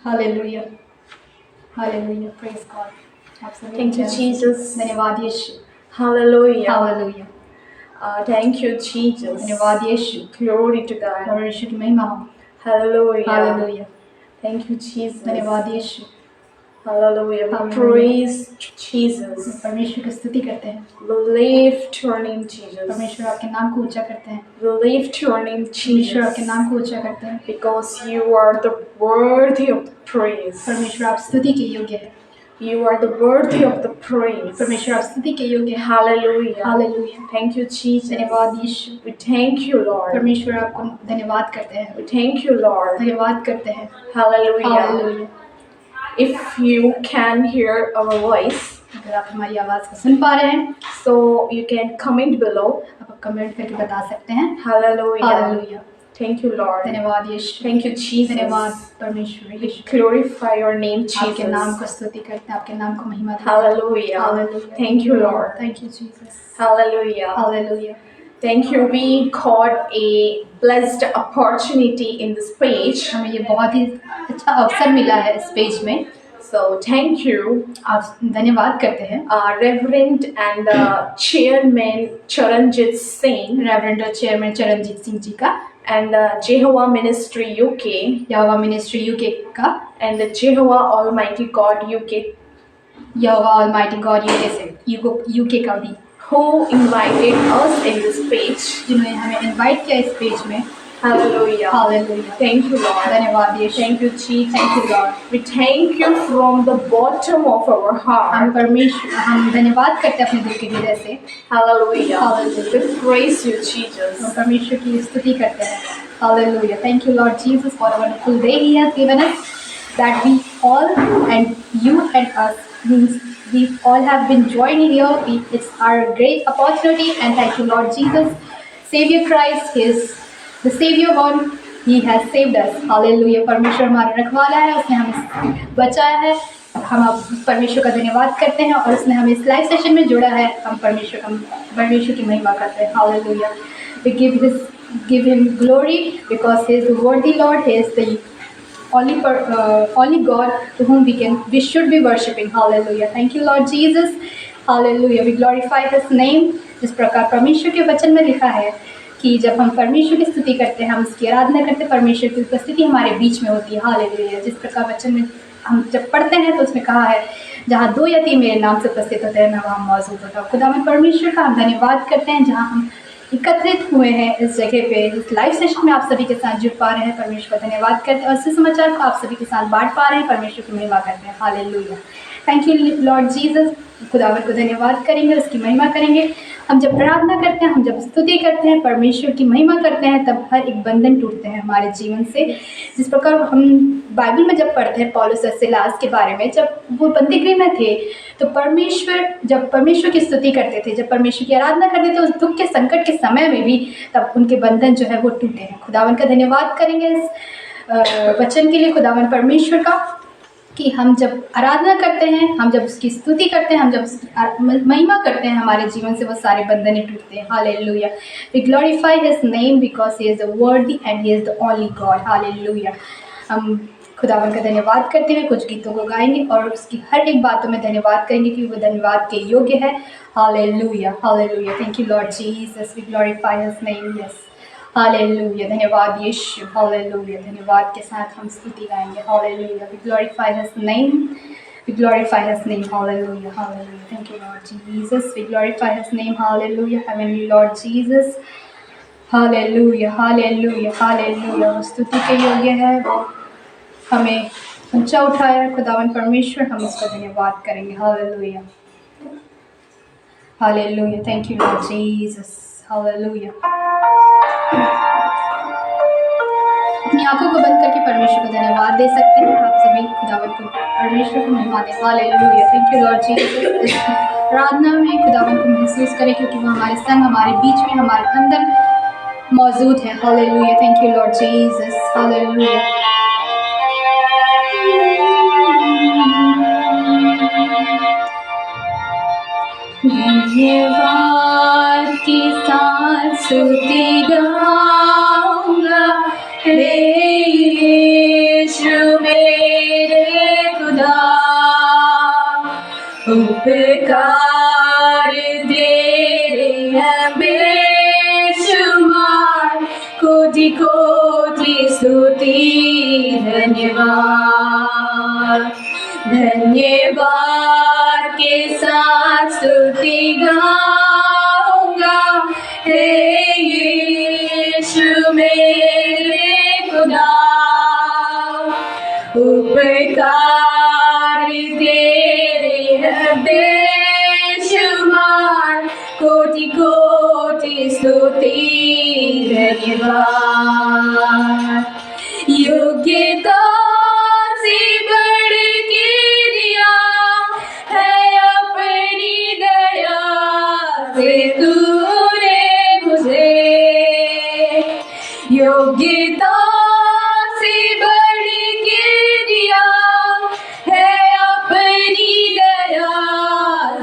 Hallelujah, hallelujah, praise God. आप सभी Thank you, Jesus. धन्यवाद यीशु, Hallelujah. Hallelujah, Thank you, Jesus. धन्यवाद यीशु, Glory to God. और यीशु की महिमा हो। Hallelujah. Hallelujah, Thank you, Jesus. धन्यवाद यीशु। Hallelujah. We Hallelujah. praise Jesus. परमेश्वर की स्तुति करते हैं, We lift your name, Jesus. परमेश्वर आपके नाम को ऊंचा करते हैं, We lift your name, परमेश्वर आपके Jesus. नाम को ऊंचा करते हैं, Because you are the worthy of the praise. परमेश्वर आप स्तुति के योग्य हैं, You are the worthy of the praise. परमेश्वर आप स्तुति के योग्य हैं। Hallelujah. Hallelujah, Thank you, Jesus. धन्यवाद यीशु, We thank you, Lord. परमेश्वर आपको धन्यवाद करते हैं, We thank you, Lord. धन्यवाद करते हैं। Hallelujah. Hallelujah, If you can hear our voice, अगर आप हमारी आवाज़ को सुन पा रहे हैं, so you can comment below. आप कमेंट करके बता सकते हैं। Hallelujah. Hallelujah, Thank you, Lord. धन्यवाद यीशु, Thank you, Jesus. धन्यवाद परमेश्वर यीशु, Glorify your name, आपके नाम Jesus. को स्तुति करते हैं, आपके नाम को महिमा देते हैं। Hallelujah. Hallelujah. Thank you, Lord. Thank you, Jesus. Hallelujah. Hallelujah. Thank you. We got a blessed opportunity in this page. हमें ये बहुत ही अच्छा अवसर मिला है इस पेज में, So thank you, आप धन्यवाद करते हैं। Reverend and Chairman Charanjit Singh reverend और चेयरमैन चरणजीत सिंह जी का, and Jehovah Ministry UK Jehovah ministry UK का, and the Jehovah Almighty God UK, Jehovah almighty God UK से यूके का भी, who invited us in this page. जिन्होंने हमें invite किया इस पेज में। Hallelujah. Hallelujah, Thank you, Lord. धन्यवाद यीशु, Thank you, Jesus. Thank you Lord. We thank you from the bottom of our heart. हम धन्यवाद करते हैं अपने दिल के हृदय से, Hallelujah. Hallelujah. We praise you, हम Jesus. परमेश्वर की स्तुति करते हैं। Hallelujah, thank you Lord Jesus for a wonderful day he has given us, that we all and you and us means we all have been joined here. It's our great opportunity, and thank you Lord Jesus, Savior Christ, He is the Savior one. He has saved us. Hallelujah. परमेश्वर हमारा रखवाला है, उसने हमें बचाया है। हम अब परमेश्वर का धन्यवाद करते हैं और उसने हमें इस लाइव सेशन में जोड़ा है। हम परमेश्वर की महिमा करते हैं। Hallelujah. We give him glory because he is the worthy Lord. He is the only God to whom we should be worshiping. Hallelujah. Thank you Lord Jesus. Hallelujah. We glorify His name. जिस प्रकार परमेश्वर के वचन में लिखा है कि जब हम परमेश्वर की स्तुति करते हैं, हम उसकी आराधना करते हैं, परमेश्वर की उपस्थिति हमारे बीच में होती है। हालेलुया। जिस प्रकार वचन में हम जब पढ़ते हैं तो उसमें कहा है, जहाँ 2 या 3 मेरे नाम से उपस्थित होते हैं, मैं वहाँ मौजूद होता हूँ। खुदा में परमेश्वर का हम धन्यवाद करते हैं, जहाँ हम एकत्रित हुए हैं इस जगह पे, इस लाइव सेशन में आप सभी के साथ जुड़ पा रहे हैं। परमेश्वर का धन्यवाद करते हैं और इस समाचार को आप सभी के साथ बांट पा रहे हैं। परमेश्वर की महिमा करते हैं। Hallelujah. Thank you Lord Jesus. खुदावर को धन्यवाद करेंगे, उसकी महिमा करेंगे। हम जब प्रार्थना करते हैं, हम जब स्तुति करते हैं, परमेश्वर की महिमा करते हैं, तब हर एक बंधन टूटते हैं हमारे जीवन से। जिस प्रकार हम बाइबल में जब पढ़ते हैं पौलुस और सिलास के बारे में, जब वो बंदीगृह में थे तो जब परमेश्वर की स्तुति करते थे, जब परमेश्वर की आराधना करते थे, उस दुख के संकट के समय में भी, तब उनके बंधन जो है वो टूटे हैं। खुदावन का धन्यवाद करेंगे इस वचन के लिए, खुदावन परमेश्वर का, कि हम जब आराधना करते हैं, हम जब उसकी स्तुति करते हैं, हम जब उसकी महिमा करते हैं, हमारे जीवन से वो सारे बंधन टूटते हैं। Hallelujah. We glorify his name because he is the worthy and he is the only God. Hallelujah. हम खुदावन का धन्यवाद करते हुए कुछ गीतों को गाएंगे और उसकी हर एक बातों में धन्यवाद करेंगे कि वो धन्यवाद के योग्य है। Hallelujah, hallelujah. Thank you Lord Jesus. We glorify his name. Yes, hallelujah. धन्यवाद यीशु। हालेलुया। धन्यवाद के साथ हम स्तुति गाएंगे। Hallelujah. We glorify his name. We glorify His name. Hallelujah. Hallelujah. Thank you, Lord Jesus. We glorify His name. Hallelujah. Heavenly Lord Jesus. Hallelujah. Hallelujah. Hallelujah. वो स्तुति के योग्य है, वो हमें ऊंचा उठाया खुदावन परमेश्वर, हम उसका धन्यवाद करेंगे। Hallelujah. Hallelujah. Thank you, Lord Jesus. Hallelujah. अपनी आंखों को बंद करके परमेश्वर को धन्यवाद दे सकते हैं। आप सभी खुदावन को, परमेश्वर को महिमा दें। Hallelujah. Thank you Lord Jesus. इस आराधना में खुदावन को महसूस करें, क्योंकि वो हमारे संग, हमारे बीच में, हमारे अंदर मौजूद है। Hallelujah. Thank you Lord Jesus. Hallelujah. धन्यवाद की साथ स्तुति गाऊंगा, हे यीशु मेरा उपकार तेरे हैं बेशुमार, कोटि कोटि स्तुति धन्यवाद। धन्यवाद के साथ स्तुति गाऊंगा, हे यीशु मेरे खुदा। उपकार तेरे हैं बेशुमार, कोटि कोटि स्तुति धन्यवाद। योग्यता से बढ़ के दिया है अपनी दया से तूने मुझे। योग्यता से बढ़ के दिया है अपनी दया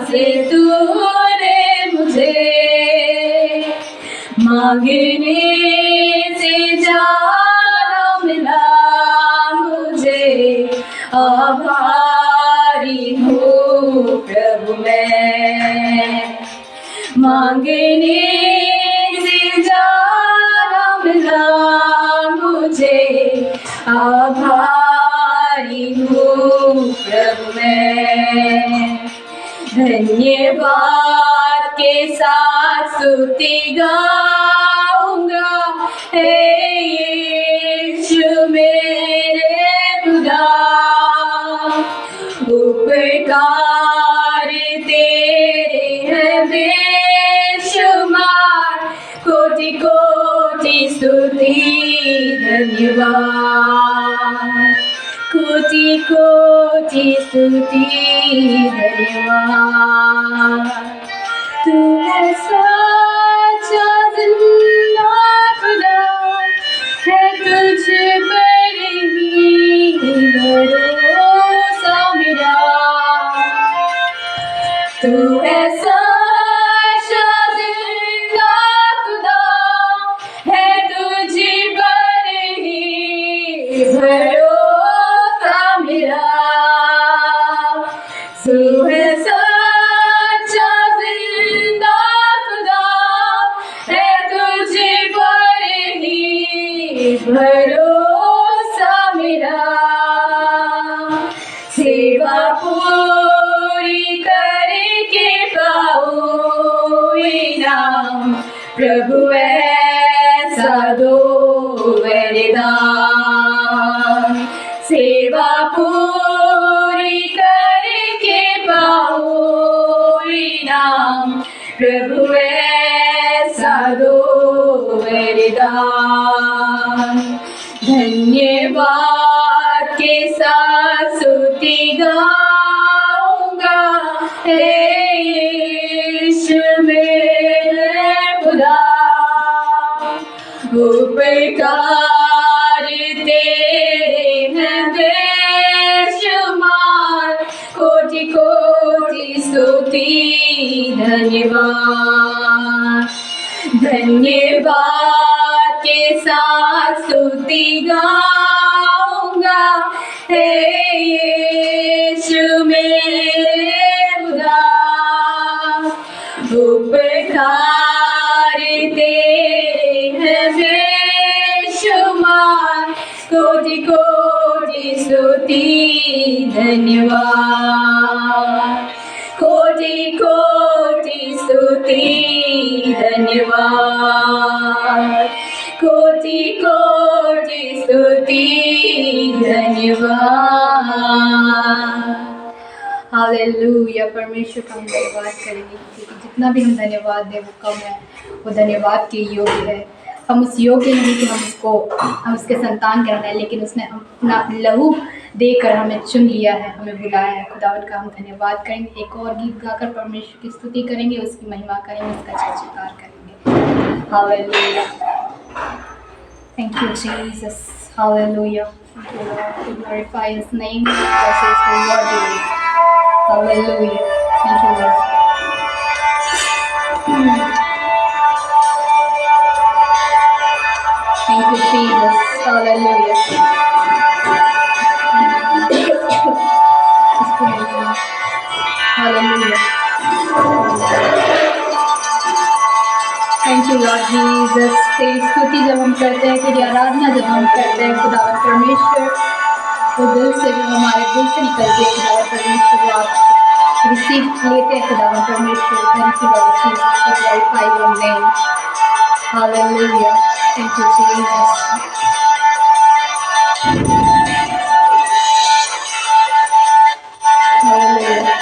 से तूने मुझे। मांगने से ज्यादा मिला मुझे, आभारी हूँ प्रभु मैं। मांगने से ज्यादा मिला मुझे, आभारी हूँ प्रभु मैं। धन्यवाद के साथ स्तुति गाऊंगा, हे यीशु मेरे खुदा। उपकार तेरे हैं बेशुमार, कोटि कोटि स्तुति धन्यवाद। कोटि कोटि स्तुति धन्यवाद। तू है सच्चा जिंदा खुदा, है तुझ पर ही भरोसा मेरा। तू है सच्चा जिंदा खुदा, है तुझ पर ही भरोसा मेरा। तू है सच्चा जिंदा खुदा, है तुझ पर ही भरोसा मेरा। सेवा पूरी करके पाऊं इनाम, प्रभु ऐसा दो वरदान। सेवा पूरी करके पाऊं इनाम, प्रभु ऐसा दो वरदान। धन्यवाद के साथ स्तुति गाऊंगा, हे यीशु मेरे खुदा। उपकार तेरे हैं बेशुमार, कोटि कोटि स्तुति धन्यवाद। धन्यवाद के साथ स्तुति गाऊंगा, हे यीशु मेरे खुदा। उपकार तेरे हैं बेशुमार, कोटि कोटि स्तुति धन्यवाद। कोटि कोटि स्तुति धन्यवाद। कोटि कोटि स्तुति धन्यवाद। हालेलुया। परमेश्वर का हम धन्यवाद करेंगे, क्योंकि जितना भी हम धन्यवाद दें वो कम है। वो धन्यवाद के योग्य है। हम उस योग्य नहीं कि हम उसके संतान कहना है, लेकिन उसने अपना लहू देकर हमें चुन लिया है, हमें बुलाया है। खुदावंद का हम धन्यवाद करेंगे। एक और गीत गाकर परमेश्वर की स्तुति करेंगे, उसकी महिमा करेंगे, उसका जय जयकार करेंगे। Hallelujah. Thank you Jesus. Hallelujah. Thank you, Lord. We glorify His name. Because He is the worthy. Hallelujah. Thank you, Lord. Thank you, Jesus. Hallelujah. Hallelujah. Lord Jesus. तेरी स्तुति जब हम करते हैं, तेरी आराधना जब हम करते हैं खुदावन परमेश्वर, वो दिल से, जो हमारे दिल से निकलती है खुदावन परमेश्वर, वो आप रिसीव लेते हैं खुदावन परमेश्वर। Thank you Lord Jesus, we glorify your name. Hallelujah, thank you Jesus. Hallelujah.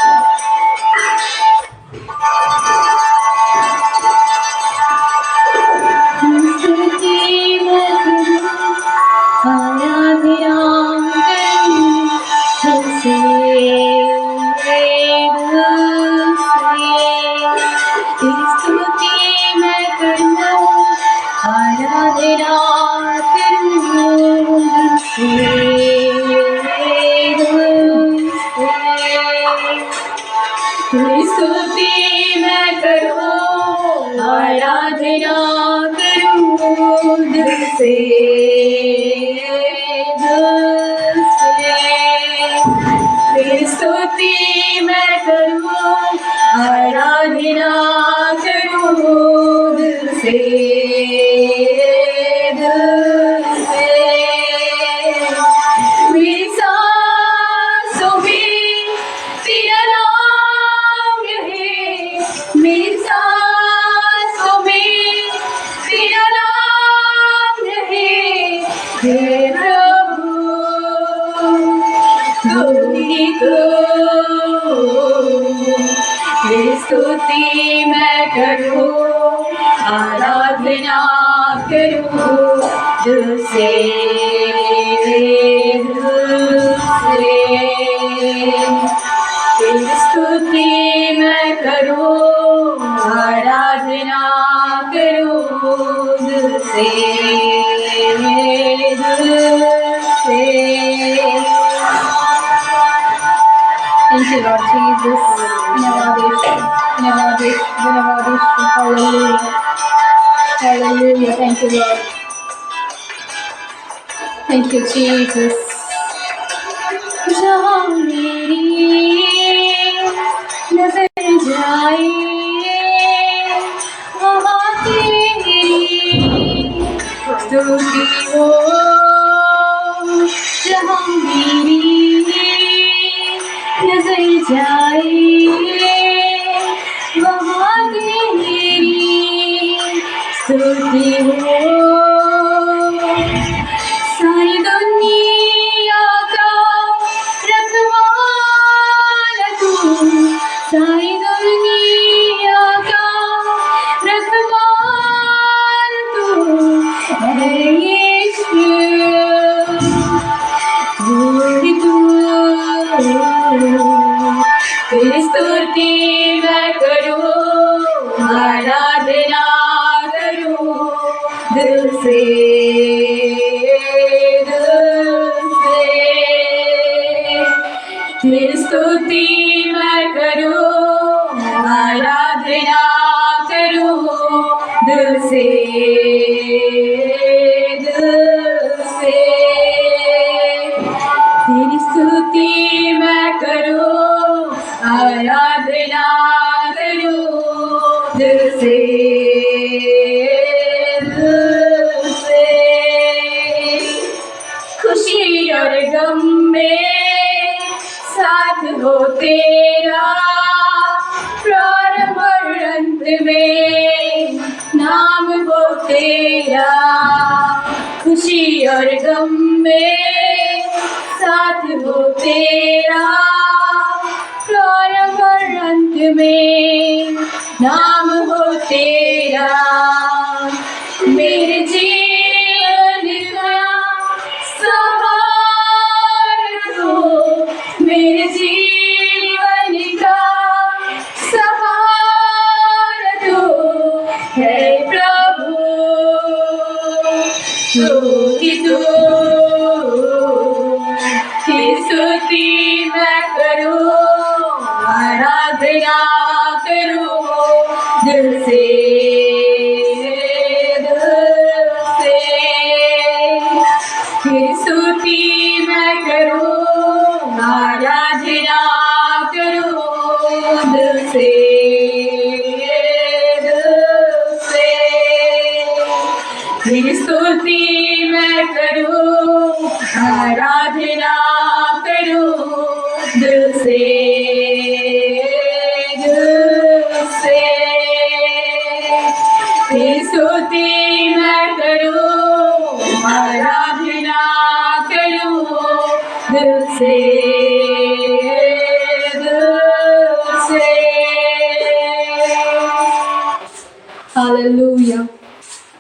स्तुति मैं करूं, आराधना करूं दिल से, दिल से। तेरी स्तुति मैं करूं, आराधना करूं दिल से, दिल से। मेरी सांसों में तेरा नाम रहे, मेरी सांसों में तेरा नाम रहे, हे प्रभु तू ही तो। तेरी स्तुति मैं करूं, आराधना करूं दिल से, दिल से। तेरी स्तुति मैं करूं, आराधना करूं दिल से, दिल से। Thank you, Lord Jesus. Navadish. Hallelujah. Hallelujah. Thank you, Lord. Thank you, Jesus. जहाँ मेरी नजर जाए, वहाँ तेरी स्तुति हो। जहाँ मेरी नजर जाए, वहाँ तेरी स्तुति हो। सारी दुनिया का रखवाला तू, सारी दुनिया का रखवाला तू है यीशु, तू ही तू। तेरी स्तुति मैं करूं, आराधना करूं दिल से, दिल से। तेरी स्तुति मैं करूं, आराधना करूं दिल से, दिल से। तेरी स्तुति मैं करूं, आराधना करूं दिल से, दिल से। खुशी और गम में साथ हो तेरा, प्रारंभ और अंत में नाम हो तेरा। खुशी और गम में साथ हो तेरा, प्रारंभ और अंत में नाम हो तेरा। मेरे जीवन का सहारा तू, मेरे जीवन का सहारा तू है प्रभु, तू ही तू। तेरी स्तुति मैं करूं, आराधना करूं दिल से, दिल से। तेरी स्तुति मैं करूं, आराधना करूं दिल से, दिल से। आराधना करूं दिल से, दिल से तेरी स्तुति मैं करूं, आराधना करूं दिल से, दिल से। हालेलुया।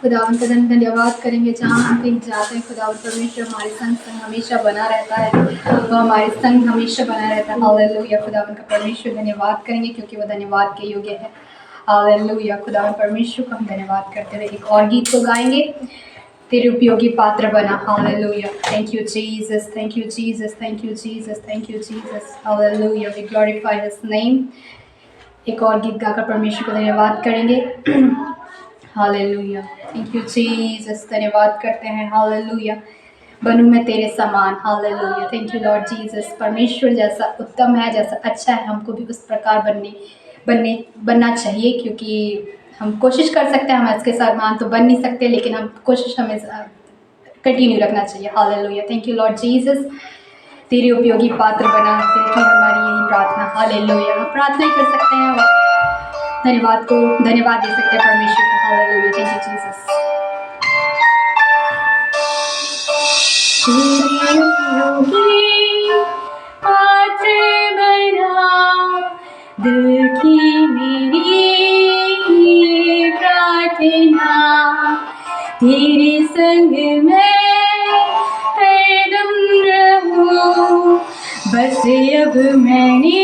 खुदावन का धन्यवाद करेंगे जहाँ हम कहीं जाते हैं। खुदावन परमेश्वर हमारे संग संग हमेशा बना रहता है, वो हमारे संग हमेशा बना रहता है। हालेलुया। खुदावन का परमेश्वर धन्यवाद करेंगे क्योंकि वो धन्यवाद के योग्य है। हालेलुया। खुदावन परमेश्वर को हम धन्यवाद करते हुए एक और गीत को गाएंगे, तेरे उपयोगी पात्र बना। Hallelujah. Thank you Jesus, thank you Jesus, thank you Jesus, thank you Jesus. Hallelujah. We glorify his name. एक और गीत गाकर परमेश्वर को धन्यवाद करेंगे। हालेलुया। Thank you Jesus. धन्यवाद करते हैं। हालेलुया। बनूं मैं तेरे समान। Hallelujah. Thank you Lord Jesus. परमेश्वर जैसा उत्तम है, जैसा अच्छा है, हमको भी उस प्रकार बनना चाहिए, क्योंकि हम कोशिश कर सकते हैं, हम इसके समान तो बन नहीं सकते, लेकिन हम कोशिश हमें कंटिन्यू रखना चाहिए। Hallelujah. Thank you Lord Jesus. तेरे उपयोगी पात्र बना, तेरी हमारी यही प्रार्थना। हालेलुया। हम प्रार्थना ही कर सकते हैं और धन्यवाद दे सकते हैं परमेश्वर को। हालेलुया। Thank you Jesus. तेरे उपयोगी पात्र बना, दिल की मेरी ये प्रार्थना, तेरे संग मैं हरदम रहूं, बस अब मैंने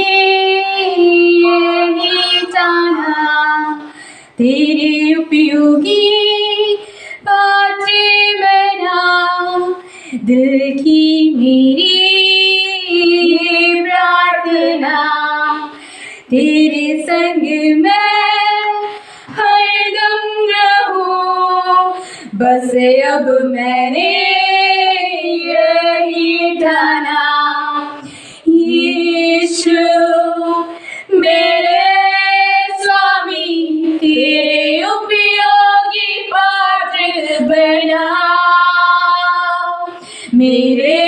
यही जाना, तेरे उपयोगी पात्र बना, दिल की मेरी ये प्रार्थना, तेरे संग मैं हरदम रहूं, बस अब मैंने यही ठाना। यीशु मेरे स्वामी, तेरे उपयोगी पात्र बना, मेरे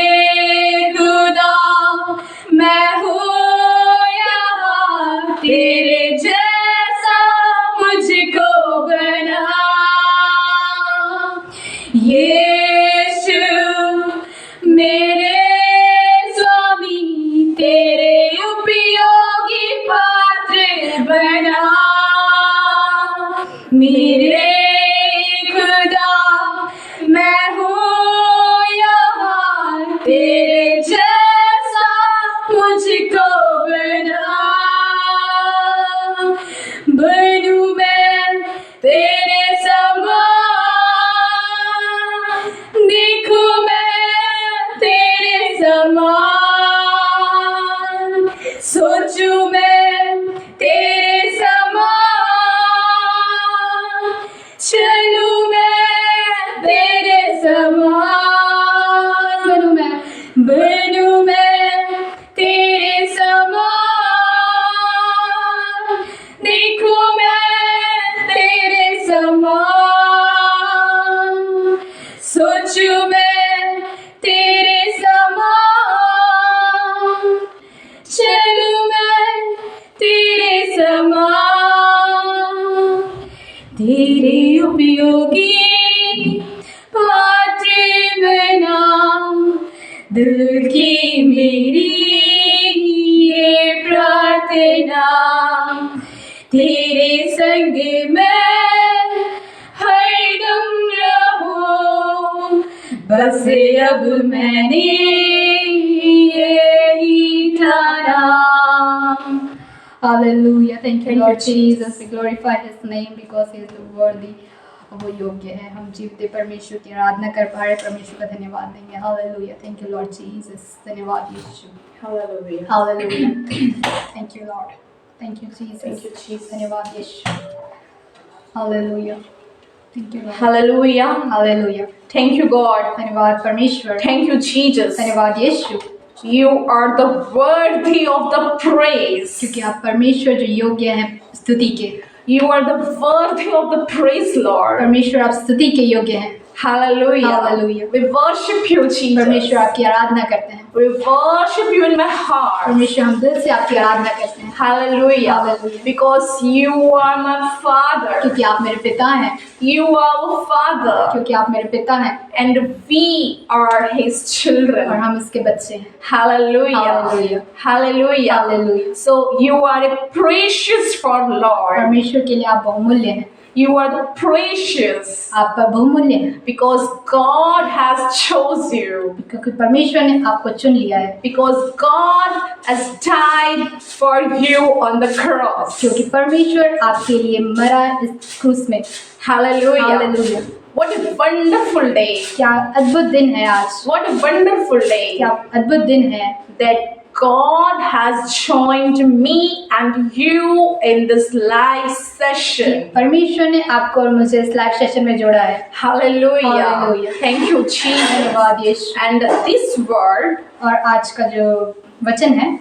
खुदा मैं हूँ यहाँ, तेरे जैसा मुझको बना। यीशु मेरे स्वामी, तेरे उपयोगी पात्र बना, मेरे खुदा मैं हूँ यहाँ, तेरे जैसा मुझको बना। बनूं मैं तेरे समान, देखूं मैं तेरे समान, सोचूं मैं तेरे समान, चलूं मैं तेरे समान, बनूं मैं तेरे समान, देखूं मैं तेरे समान, सोचूं मैं तेरे समान, चलूं मैं तेरे समान, तेरे उपयोगी पात्र बना, दिल की मेरी ये प्रार्थना, तेरे संग मैं हरदम रहूं, बस अब मैंने यही ठाना। Hallelujah. Thank you, Thank Lord you, Jesus. We glorify His name because He is worthy. वो योग्य है। हम जीवते परमेश्वर की आराधना कर पा रहे, परमेश्वर का धन्यवाद देंगे। Hallelujah. Thank you, Lord Jesus. धन्यवाद यीशु। Hallelujah. Hallelujah. Thank you, Lord. Thank you, Jesus. Thank you, Jesus. धन्यवाद यीशु। Hallelujah. Thank you, Lord. Hallelujah. Hallelujah. Thank you, God. धन्यवाद परमेश्वर। Thank you, Jesus. धन्यवाद यीशु, You are the worthy of the praise. क्योंकि आप परमेश्वर जो योग्य हैं स्तुति के। You are the worthy of the praise, Lord. परमेश्वर आप स्तुति के योग्य हैं। Hallelujah. Hallelujah. We worship you, Jesus. परमेश्वर आपकी आराधना करते हैं, We worship you in my heart. परमेश्वर हम दिल से आपकी आराधना करते हैं, Hallelujah. Hallelujah. Because you are my Father. क्योंकि आप मेरे पिता हैं, You are our Father. क्योंकि आप मेरे पिता हैं And we are His और children. हम इसके बच्चे हैं। Hallelujah. Hallelujah. Hallelujah. Hallelujah. So you are a precious for Lord. परमेश्वर के लिए आप बहुमूल्य हैं, You are the precious आप बहुमूल्य हैं, because God has chose you. क्योंकि परमेश्वर ने आपको चुन लिया है, Because God has died for you on the cross. क्योंकि परमेश्वर आपके लिए मरा इस क्रूस में। Hallelujah. Hallelujah. What a wonderful day. क्या अद्भुत दिन है आज, What a wonderful day क्या अद्भुत दिन है that God has joined me and you in this live session. परमेश्वर ने आपको और मुझे इस लाइव सेशन में जोड़ा है। Hallelujah. Hallelujah. Thank you, Jesus. धन्यवाद यीशु। And this word, और आज का जो वचन है,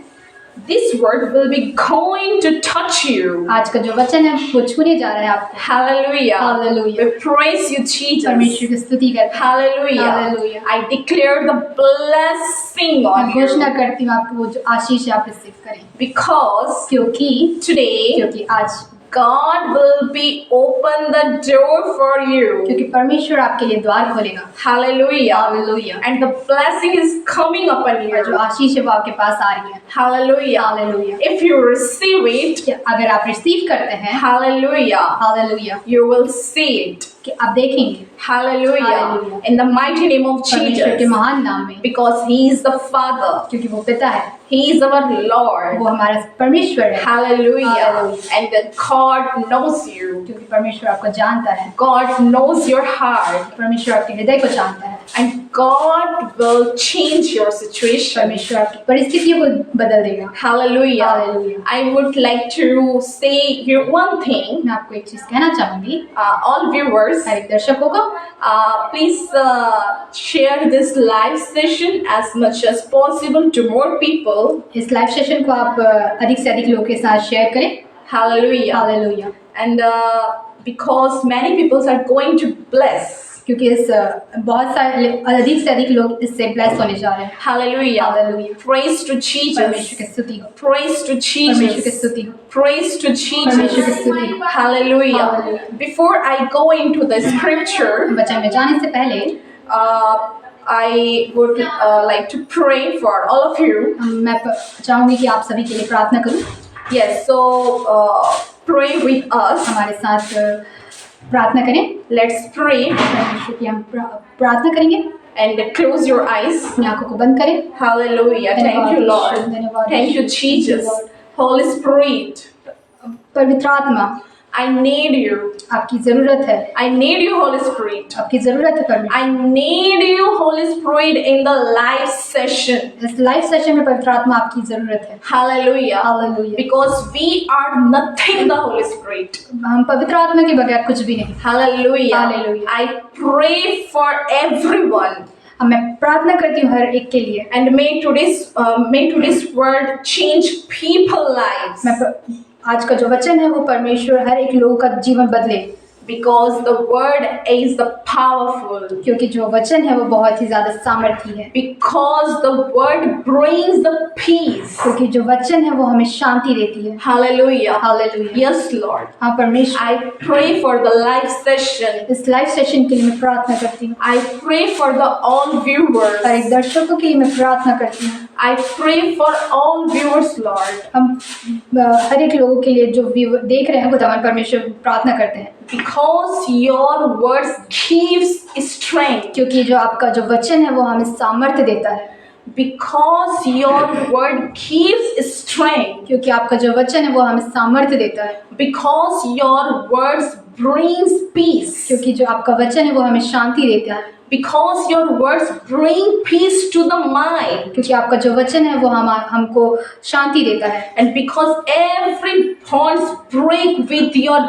this word will be going to touch you. आज का जो वचन है वो छूने जा रहा है आपको। Hallelujah. Hallelujah. We praise you, Jesus. परमेश्वर की स्तुति करते हैं। Hallelujah. Hallelujah. I declare the blessing मैं on घोषणा you करती हूँ आपको वो जो आशीष है आप रिसीव करें, because क्योंकि today आज God will be open the door for you. क्योंकि परमेश्वर आपके लिए द्वार खोलेगा। Hallelujah. Hallelujah. And the blessing is coming upon और जो you. आशीष है वो आपके पास आ रही है। Hallelujah. Hallelujah. If you receive it, कि अगर आप रिसीव करते हैं, hallelujah, hallelujah, you will see it. कि आप देखेंगे Hallelujah. Hallelujah. In the mighty name of परमेश्वर के Jesus. महान नाम में, Because He is the Father. क्योंकि वो पिता है, He is our Lord. वो हमारा परमेश्वर है। Hallelujah. Hallelujah. And that God knows you. क्योंकि परमेश्वर आपको जानता है, God knows your heart. परमेश्वर आपके हृदय को जानता है, And God will change your situation. परमेश्वर आपकी परिस्थितियों को बदल देगा। Hallelujah. Hallelujah. I would like to say you one thing. मैं आपको एक चीज कहना चाहूंगी, All viewers, हर एक दर्शकों को, please share this live session as much as possible to more people. इस लाइव सेशन को आप अधिक से अधिक लोगों के साथ शेयर करें। Hallelujah. Hallelujah, And because many people are going to bless. क्योंकि इस बहुत सारे अधिक से अधिक लोग इससे ब्लेस होने जा रहे हैं। Hallelujah. Hallelujah. Praise to परमेश्वर Jesus. की स्तुति हो, Praise to परमेश्वर की Jesus. स्तुति हो, Praise to परमेश्वर की Jesus. स्तुति हो। Hallelujah. Hallelujah. Before I go into the scripture, वचन में जाने से पहले I would like to pray for all of you. मैं चाहूंगी कि आप सभी के लिए प्रार्थना करूं। Yes, so pray with us. हमारे साथ प्रार्थना करें। Let's pray परमेश्वर की हम प्रार्थना करेंगे। and close your eyes. अपनी आंखों को बंद करें। Hallelujah. Thank you, Lord. धन्यवाद, Thank you, Jesus. Holy Spirit, पवित्र आत्मा, I need you. आपकी जरूरत है, I need you, Holy Spirit. आपकी जरूरत है परमेश्वर। I need you, Holy Spirit, in the live session. इस लाइव सेशन में पवित्र आत्मा आपकी जरूरत है। Hallelujah. Hallelujah. Because we are nothing, the Holy Spirit. हम पवित्र आत्मा के बगैर कुछ भी नहीं। Hallelujah. Hallelujah. I pray for everyone. अब मैं प्रार्थना करती हूँ हर एक के लिए। And may today's word change people's lives. आज का जो वचन है वो परमेश्वर हर एक लोगों का जीवन बदले, Because the word is the powerful. क्योंकि जो वचन है वो बहुत ही ज्यादा सामर्थी है, Because the word brings the peace. क्योंकि जो वचन है वो हमें शांति देती है। Hallelujah. Hallelujah. Yes, Lord. हाँ परमेश्वर, I pray for the live session. इस लाइव सेशन के लिए मैं प्रार्थना करती हूँ। I pray for the all viewers. हर एक दर्शकों के लिए मैं प्रार्थना करती हूँ। I pray for all viewers, Lord. हम हर एक लोगों के लिए जो देख रहे हैं वो हमारे परमेश्वर प्रार्थना करते हैं, Because your words gives strength. क्योंकि जो आपका जो वचन है वो हमें सामर्थ्य देता है। Because your word gives strength. क्योंकि आपका जो वचन है वो हमें सामर्थ्य देता है। Because your words brings peace. क्योंकि जो आपका वचन है वो हमें शांति देता है। Because your words bring peace to the mind. क्योंकि आपका जो वचन है वो हमको शांति देता है। And because every bonds break with your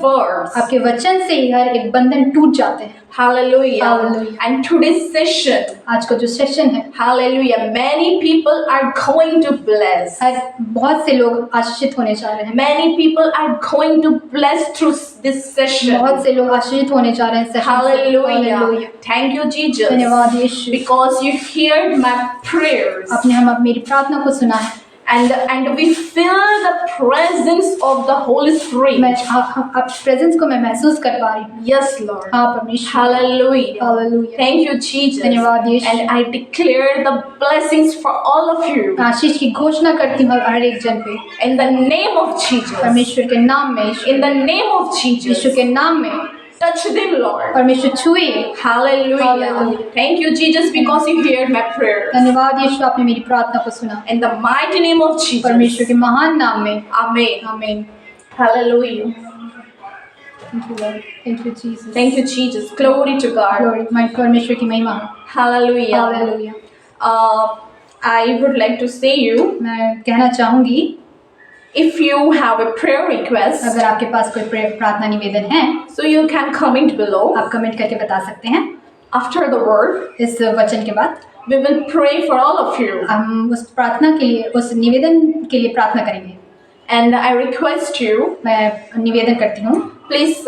words. आपके वचन से ही हर एक बंधन टूट जाते हैं। Hallelujah. Hallelujah. And today's session, आज का जो सेशन है, hallelujah, many people are going to bless. बहुत से लोग आशीषित होने जा रहे हैं। Many people are going to bless blessed through this session. बहुत से लोग आशीषित होने जा रहे हैं सेशन से। Hallelujah. Hallelujah. Thank you, Jesus. धन्यवाद यीशु, Because you heard my prayers. आपने मेरी प्रार्थना को सुना है। And we feel the presence of the Holy Spirit. आप प्रेजेंस को मैं महसूस कर पा रही हूँ। Yes, Lord. हाँ परमेश्वर। Hallelujah. Hallelujah. Thank you, Jesus. धन्यवाद यीशु। And I declare the blessings for all of you आशीष की घोषणा करती हूँ हर एक जन पे, in the name of Jesus. परमेश्वर के नाम में, In the name of Jesus. यीशु के नाम में। Touch them, Lord. परमेश्वर छुए। Hallelujah. Hallelujah. Thank you, Jesus, because you heard my prayers. धन्यवाद यीशु, आपने मेरी प्रार्थना को सुना। In the mighty name of Jesus. परमेश्वर के महान नाम में, Amen. आमीन। Hallelujah. Thank you Lord. Thank you Jesus. Thank you, Jesus. Glory to God. Glory, my परमेश्वर की महिमा। Hallelujah. Hallelujah. I would like to say you, मैं कहना चाहूँगी, if you have a prayer request, अगर आपके पास कोई प्रार्थना निवेदन है, so you can comment below. आप कमेंट करके बता सकते हैं। After the word, इस वचन के बाद we will pray for all of you. हम उस प्रार्थना के लिए, उस निवेदन के लिए प्रार्थना करेंगे। And I request you, मैं निवेदन करती हूँ, please,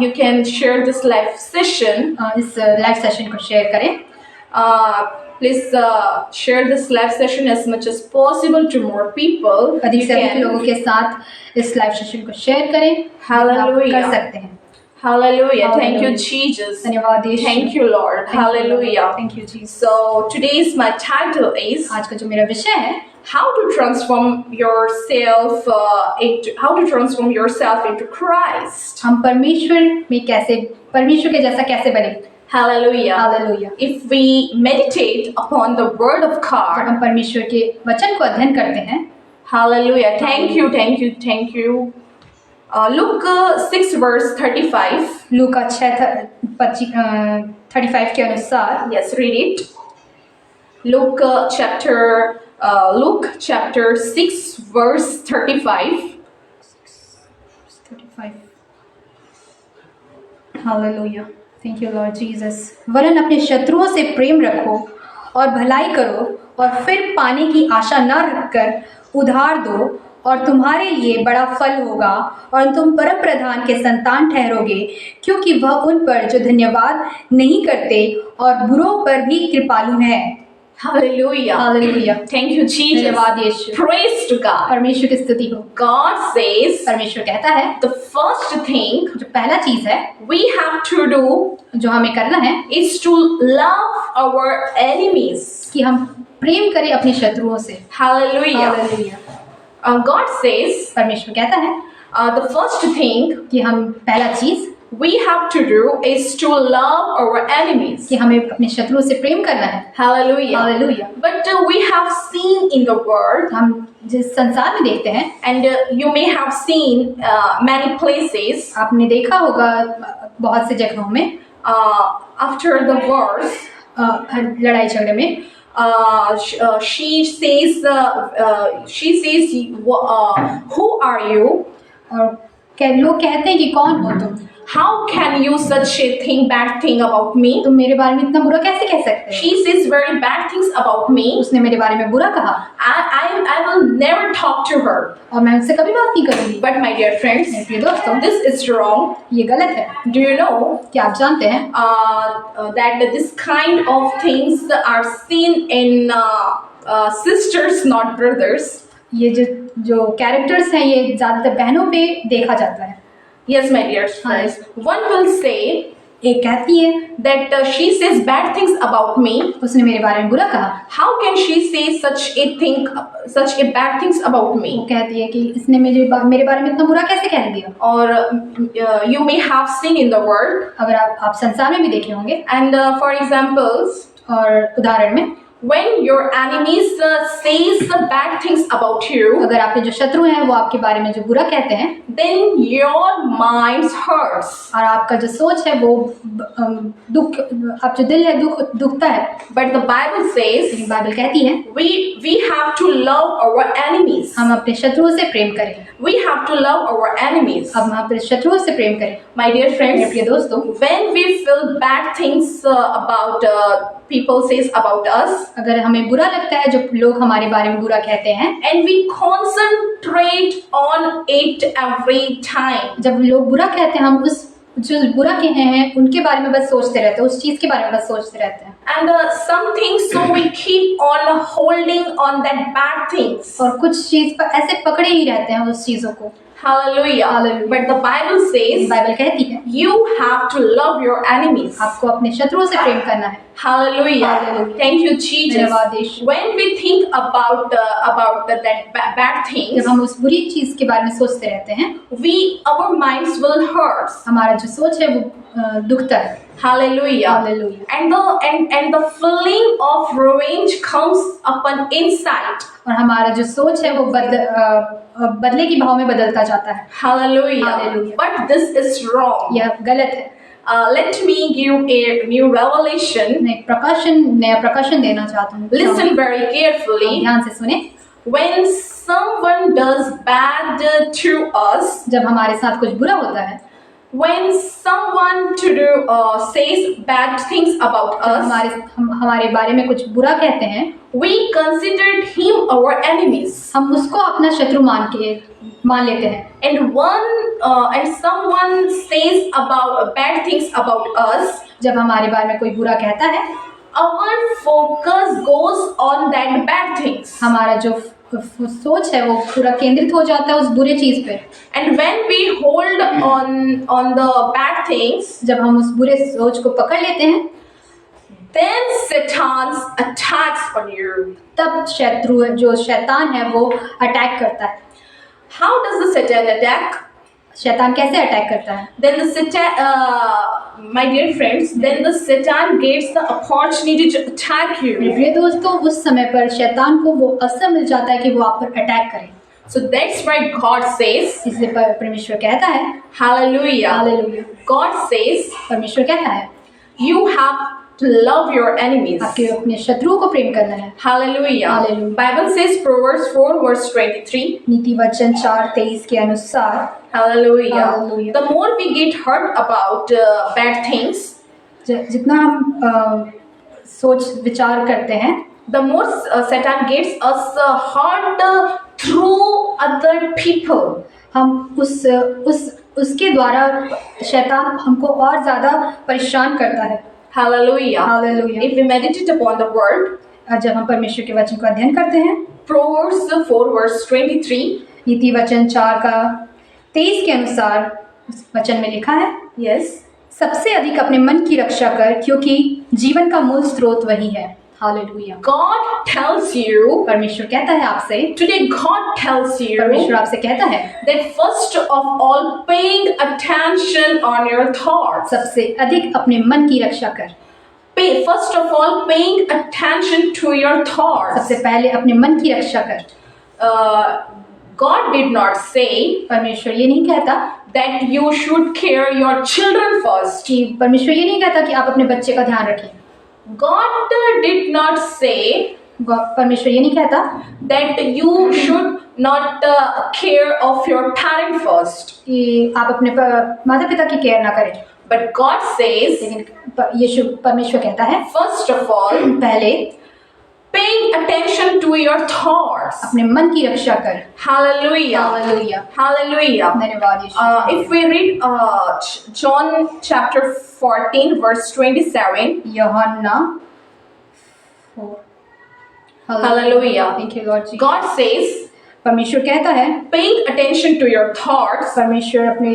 you can share this live session. इस लाइव सेशन को शेयर करें। Please share this live session as much as possible to more people. अधिक You से अधिक can. लोगों के साथ इस लाइव सेशन को शेयर करें। Hallelujah. आप कर सकते हैं। Hallelujah. Thank you, Hallelujah. Jesus. धन्यवाद यीशु। Thank you, Lord. Thank you, Hallelujah. Lord. Thank you Jesus। So today's my title is आज का जो मेरा विषय है, how to transform yourself into Christ. हम परमेश्वर के जैसा कैसे बने। Hallelujah. Hallelujah। If we meditate upon the word of जब God. हम परमेश्वर के वचन को अध्ययन करते हैं, Hallelujah. Thank you. Luke 6 verse 35. लूका 6:35 के अनुसार, Yes, read it. Luke chapter 6 verse 35. 35। Hallelujah. Thank you Lord Jesus. वरन अपने शत्रुओं से प्रेम रखो और भलाई करो, और फिर पाने की आशा न रखकर उधार दो, और तुम्हारे लिए बड़ा फल होगा, और तुम परम प्रधान के संतान ठहरोगे, क्योंकि वह उन पर जो धन्यवाद नहीं करते और बुरों पर भी कृपालु है। Hallelujah. Hallelujah. Thank you, Jesus. धन्यवाद यीशु। Praise to God. परमेश्वर की स्तुति हो। God says परमेश्वर कहता है, the first thing जो पहला चीज है we have to do जो हमें करना है, is to love our enemies. कि हम प्रेम करें अपने शत्रुओं से। Hallelujah. हालेलुया। God says परमेश्वर कहता है the first thing कि हम पहला चीज we have to do is to love our enemies. कि हमें अपने शत्रुओं से प्रेम करना है। Hallelujah. Hallelujah. But we have seen in the world, हम जिस संसार में देखते हैं, and you may have seen many places, आपने देखा होगा बहुत से जगहों में, after the wars, लड़ाई झगड़े में, she says, who are you? और लोग कहते हैं कि कौन हो तुम, How can you such a bad thing about me? तुम मेरे बारे में इतना बुरा कैसे कह सकते हो। She says very bad things about me. उसने मेरे बारे में बुरा कहा, I will never talk to her. और मैं उससे कभी बात नहीं करूंगी। But my dear friends, मेरे प्रिय दोस्तों, this is wrong. ये गलत है। Do you know क्या आप जानते हैं that this kind of things are seen in sisters, not brothers? ये जो कैरेक्टर्स हैं, ये ज़्यादातर बहनों पे देखा जाता है। Yes, my dear friends. One will say एक कहती है, that she says bad things about me. उसने मेरे बारे में बुरा कहा। How can she say such a bad things about me? वो कहती है कि इसने मेरे बारे में इतना बुरा कैसे कह दिया। Or you may have seen in the world. अगर आप संसार में भी देखे होंगे, And for examples, और उदाहरण में, when your enemies says the bad things about you, अगर आपके जो शत्रु हैं वो आपके बारे में जो बुरा कहते हैं, then your mind hurts. और आपका जो सोच है वो दुख, आप जो दिल है दुखता है। But the Bible says लेकिन बाइबल कहती है we have to love our enemies. हम अपने शत्रुओं से प्रेम करें। We have to love our enemies. अब हम अपने शत्रुओं से प्रेम करें। My dear मेरे friends, प्रिय दोस्तों, when we feel bad things about people says about us, अगर हमें बुरा लगता है जब लोग हमारे बारे में बुरा कहते हैं, and we concentrate on it every time. जब लोग बुरा कहते हैं हम उस जो बुरा कहे हैं उनके बारे में बस सोचते रहते हैं, उस चीज़ के बारे में बस सोचते रहते हैं। And some things, so we keep on holding on that bad things. और कुछ चीज़ पर ऐसे पकड़े ही रहते हैं उस चीज़ों को। Hallelujah. Hallelujah. But the Bible says Bible कहती है you have to love your enemies. आपको अपने शत्रुओं से प्रेम करना है। Hallelujah. Hallelujah. Thank you, Jesus. धन्यवाद यीशु। When we think about that bad things, जब हम उस बुरी चीज़ के बारे में सोचते रहते हैं, our minds will hurt. हमारा जो सोच है वो दुखता है। Hallelujah. Hallelujah. And the feeling of revenge comes upon inside. और हमारा जो सोच है वो बदले की भाव में बदलता जाता है। Hallelujah. Hallelujah. But this is wrong. यह गलत है। Let me give a new revelation. मैं एक नया प्रकाशन देना चाहता हूँ। Listen very आप carefully. ध्यान से सुने। When someone does bad to us, जब हमारे साथ कुछ बुरा होता है, when someone says bad things about us, हमारे बारे में कुछ बुरा कहते हैं, we considered him our enemies. हम उसको अपना शत्रु मान लेते हैं। And someone says about bad things about us, जब हमारे बारे में कोई बुरा कहता है, our focus goes on that bad things. हमारा जो सोच है वो पूरा केंद्रित हो जाता है उस बुरे चीज पे। And when we hold on the bad things, जब हम उस बुरे सोच को पकड़ लेते हैं, then Satan attacks on you. तब जो शैतान है वो अटैक करता है। How does the Satan attack? शैतान कैसे अटैक करता है? Then the Satan, my dear friends, then the Satan gets the opportunity to attack you. प्रिय दोस्तों, उस समय पर शैतान को वो अवसर मिल जाता है कि वो आप पर अटैक करे। So that's why God says, इसलिए परमेश्वर कहता है, Hallelujah. हालेलुया। God says, परमेश्वर कहता है, you have to love your enemies. आपके अपने शत्रुओं को प्रेम करना है। Hallelujah. Hallelujah. Bible says Proverbs 4 verse 23. नीति वचन 4:23 के अनुसार, Hallelujah. Hallelujah. The more we get hurt about bad things, जितना हम सोच विचार करते हैं, the more Satan gets us hurt through other people. हम उसके द्वारा शैतान हमको और ज्यादा परेशान करता है। Hallelujah. Hallelujah. If we meditate upon the word, जब हम परमेश्वर के वचन को अध्ययन करते हैं, Proverbs 4 verse 23. नीति वचन 4:23 के अनुसार उस वचन में लिखा है, Yes. सबसे अधिक अपने मन की रक्षा कर, क्योंकि जीवन का मूल स्रोत वही है। हालेलुया। God tells you, परमेश्वर कहता है आपसे, today God tells you परमेश्वर आपसे कहता है that first of all paying attention on your thoughts. सबसे अधिक अपने मन की रक्षा कर। First of all paying attention to your thoughts. सबसे पहले अपने मन की रक्षा कर। God did not say परमेश्वर ये नहीं कहता that you should care your children first. कि परमेश्वर ये नहीं कहता कि आप अपने बच्चे का ध्यान रखें। God did not say परमेश्वर ये नहीं कहता that you should not care of your parent first. कि आप अपने माता पिता की केयर ना करें, But God says, लेकिन परमेश्वर कहता है first of all, पहले paying attention to your thoughts. अपने मन की रक्षा कर। Hallelujah. Hallelujah. Hallelujah. धन्यवाद यीशु। If we read John chapter 14 verse 27. यूहन्ना 4। Hallelujah. Thank you Lord Jesus। God says, परमेश्वर कहता है, paying attention to your thoughts. परमेश्वर अपने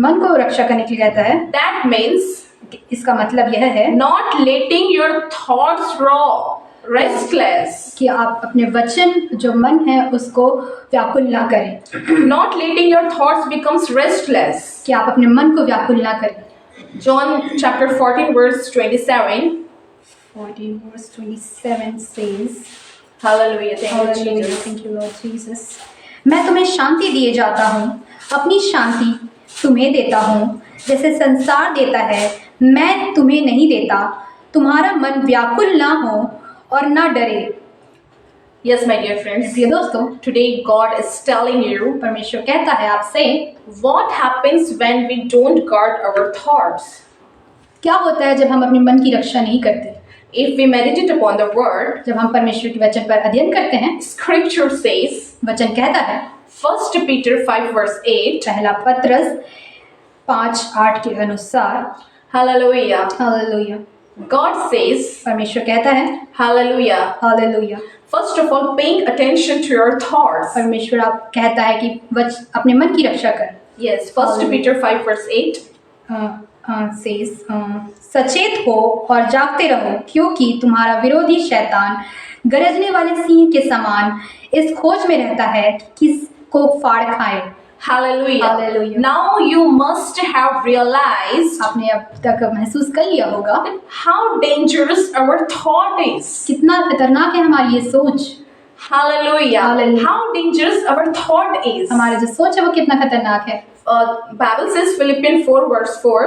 मन को रक्षा करने के लिए कहता है। That means इसका मतलब यह है not letting your thoughts restless. कि आप अपने वचन जो मन है उसको व्याकुल ना करें। Not letting your thoughts becomes restless. कि आप अपने मन को व्याकुल ना करें। John chapter 14 verse 27. 14 verse 27 says, Hallelujah. Thank you, Hallelujah. Jesus. Thank you Lord Jesus। मैं तुम्हें शांति दिए जाता हूँ, अपनी शांति तुम्हें देता हूँ, जैसे संसार देता है मैं तुम्हें नहीं देता। तुम्हारा मन व्याकुल ना हो और ना डरे। Yes, my dear friends. प्रिय दोस्तों, Today God is telling you परमेश्वर कहता है आपसे, what happens when we don't guard our thoughts. क्या होता है जब हम अपने मन की रक्षा नहीं करते। if we meditate upon the word, जब हम परमेश्वर के वचन पर अध्ययन करते हैं, scripture says, वचन कहता है 1 Peter 5 verse 8, पहला पत्रस 5:8 के अनुसार, hallelujah. हालेलुया, God says, परमेश्वर कहता है, hallelujah. Hallelujah, First of all, paying attention to your thoughts. परमेश्वर आप कहता है कि अपने मन की रक्षा कर। Yes, 1 Peter 5 verse 8. सचेत हो और जागते रहो, क्योंकि तुम्हारा विरोधी शैतान गरजने वाले सिंह के समान इस खोज में रहता है कि किसको फाड़ खाए। Hallelujah. Hallelujah. Now you must have realized आपने अब तक महसूस कर लिया होगा how dangerous our thought is. कितना खतरनाक है हमारी ये सोच। Hallelujah. Hallelujah. How dangerous our thought is. हमारा जो सोच है वो कितना खतरनाक है। Bible says Philippians 4 verse 4.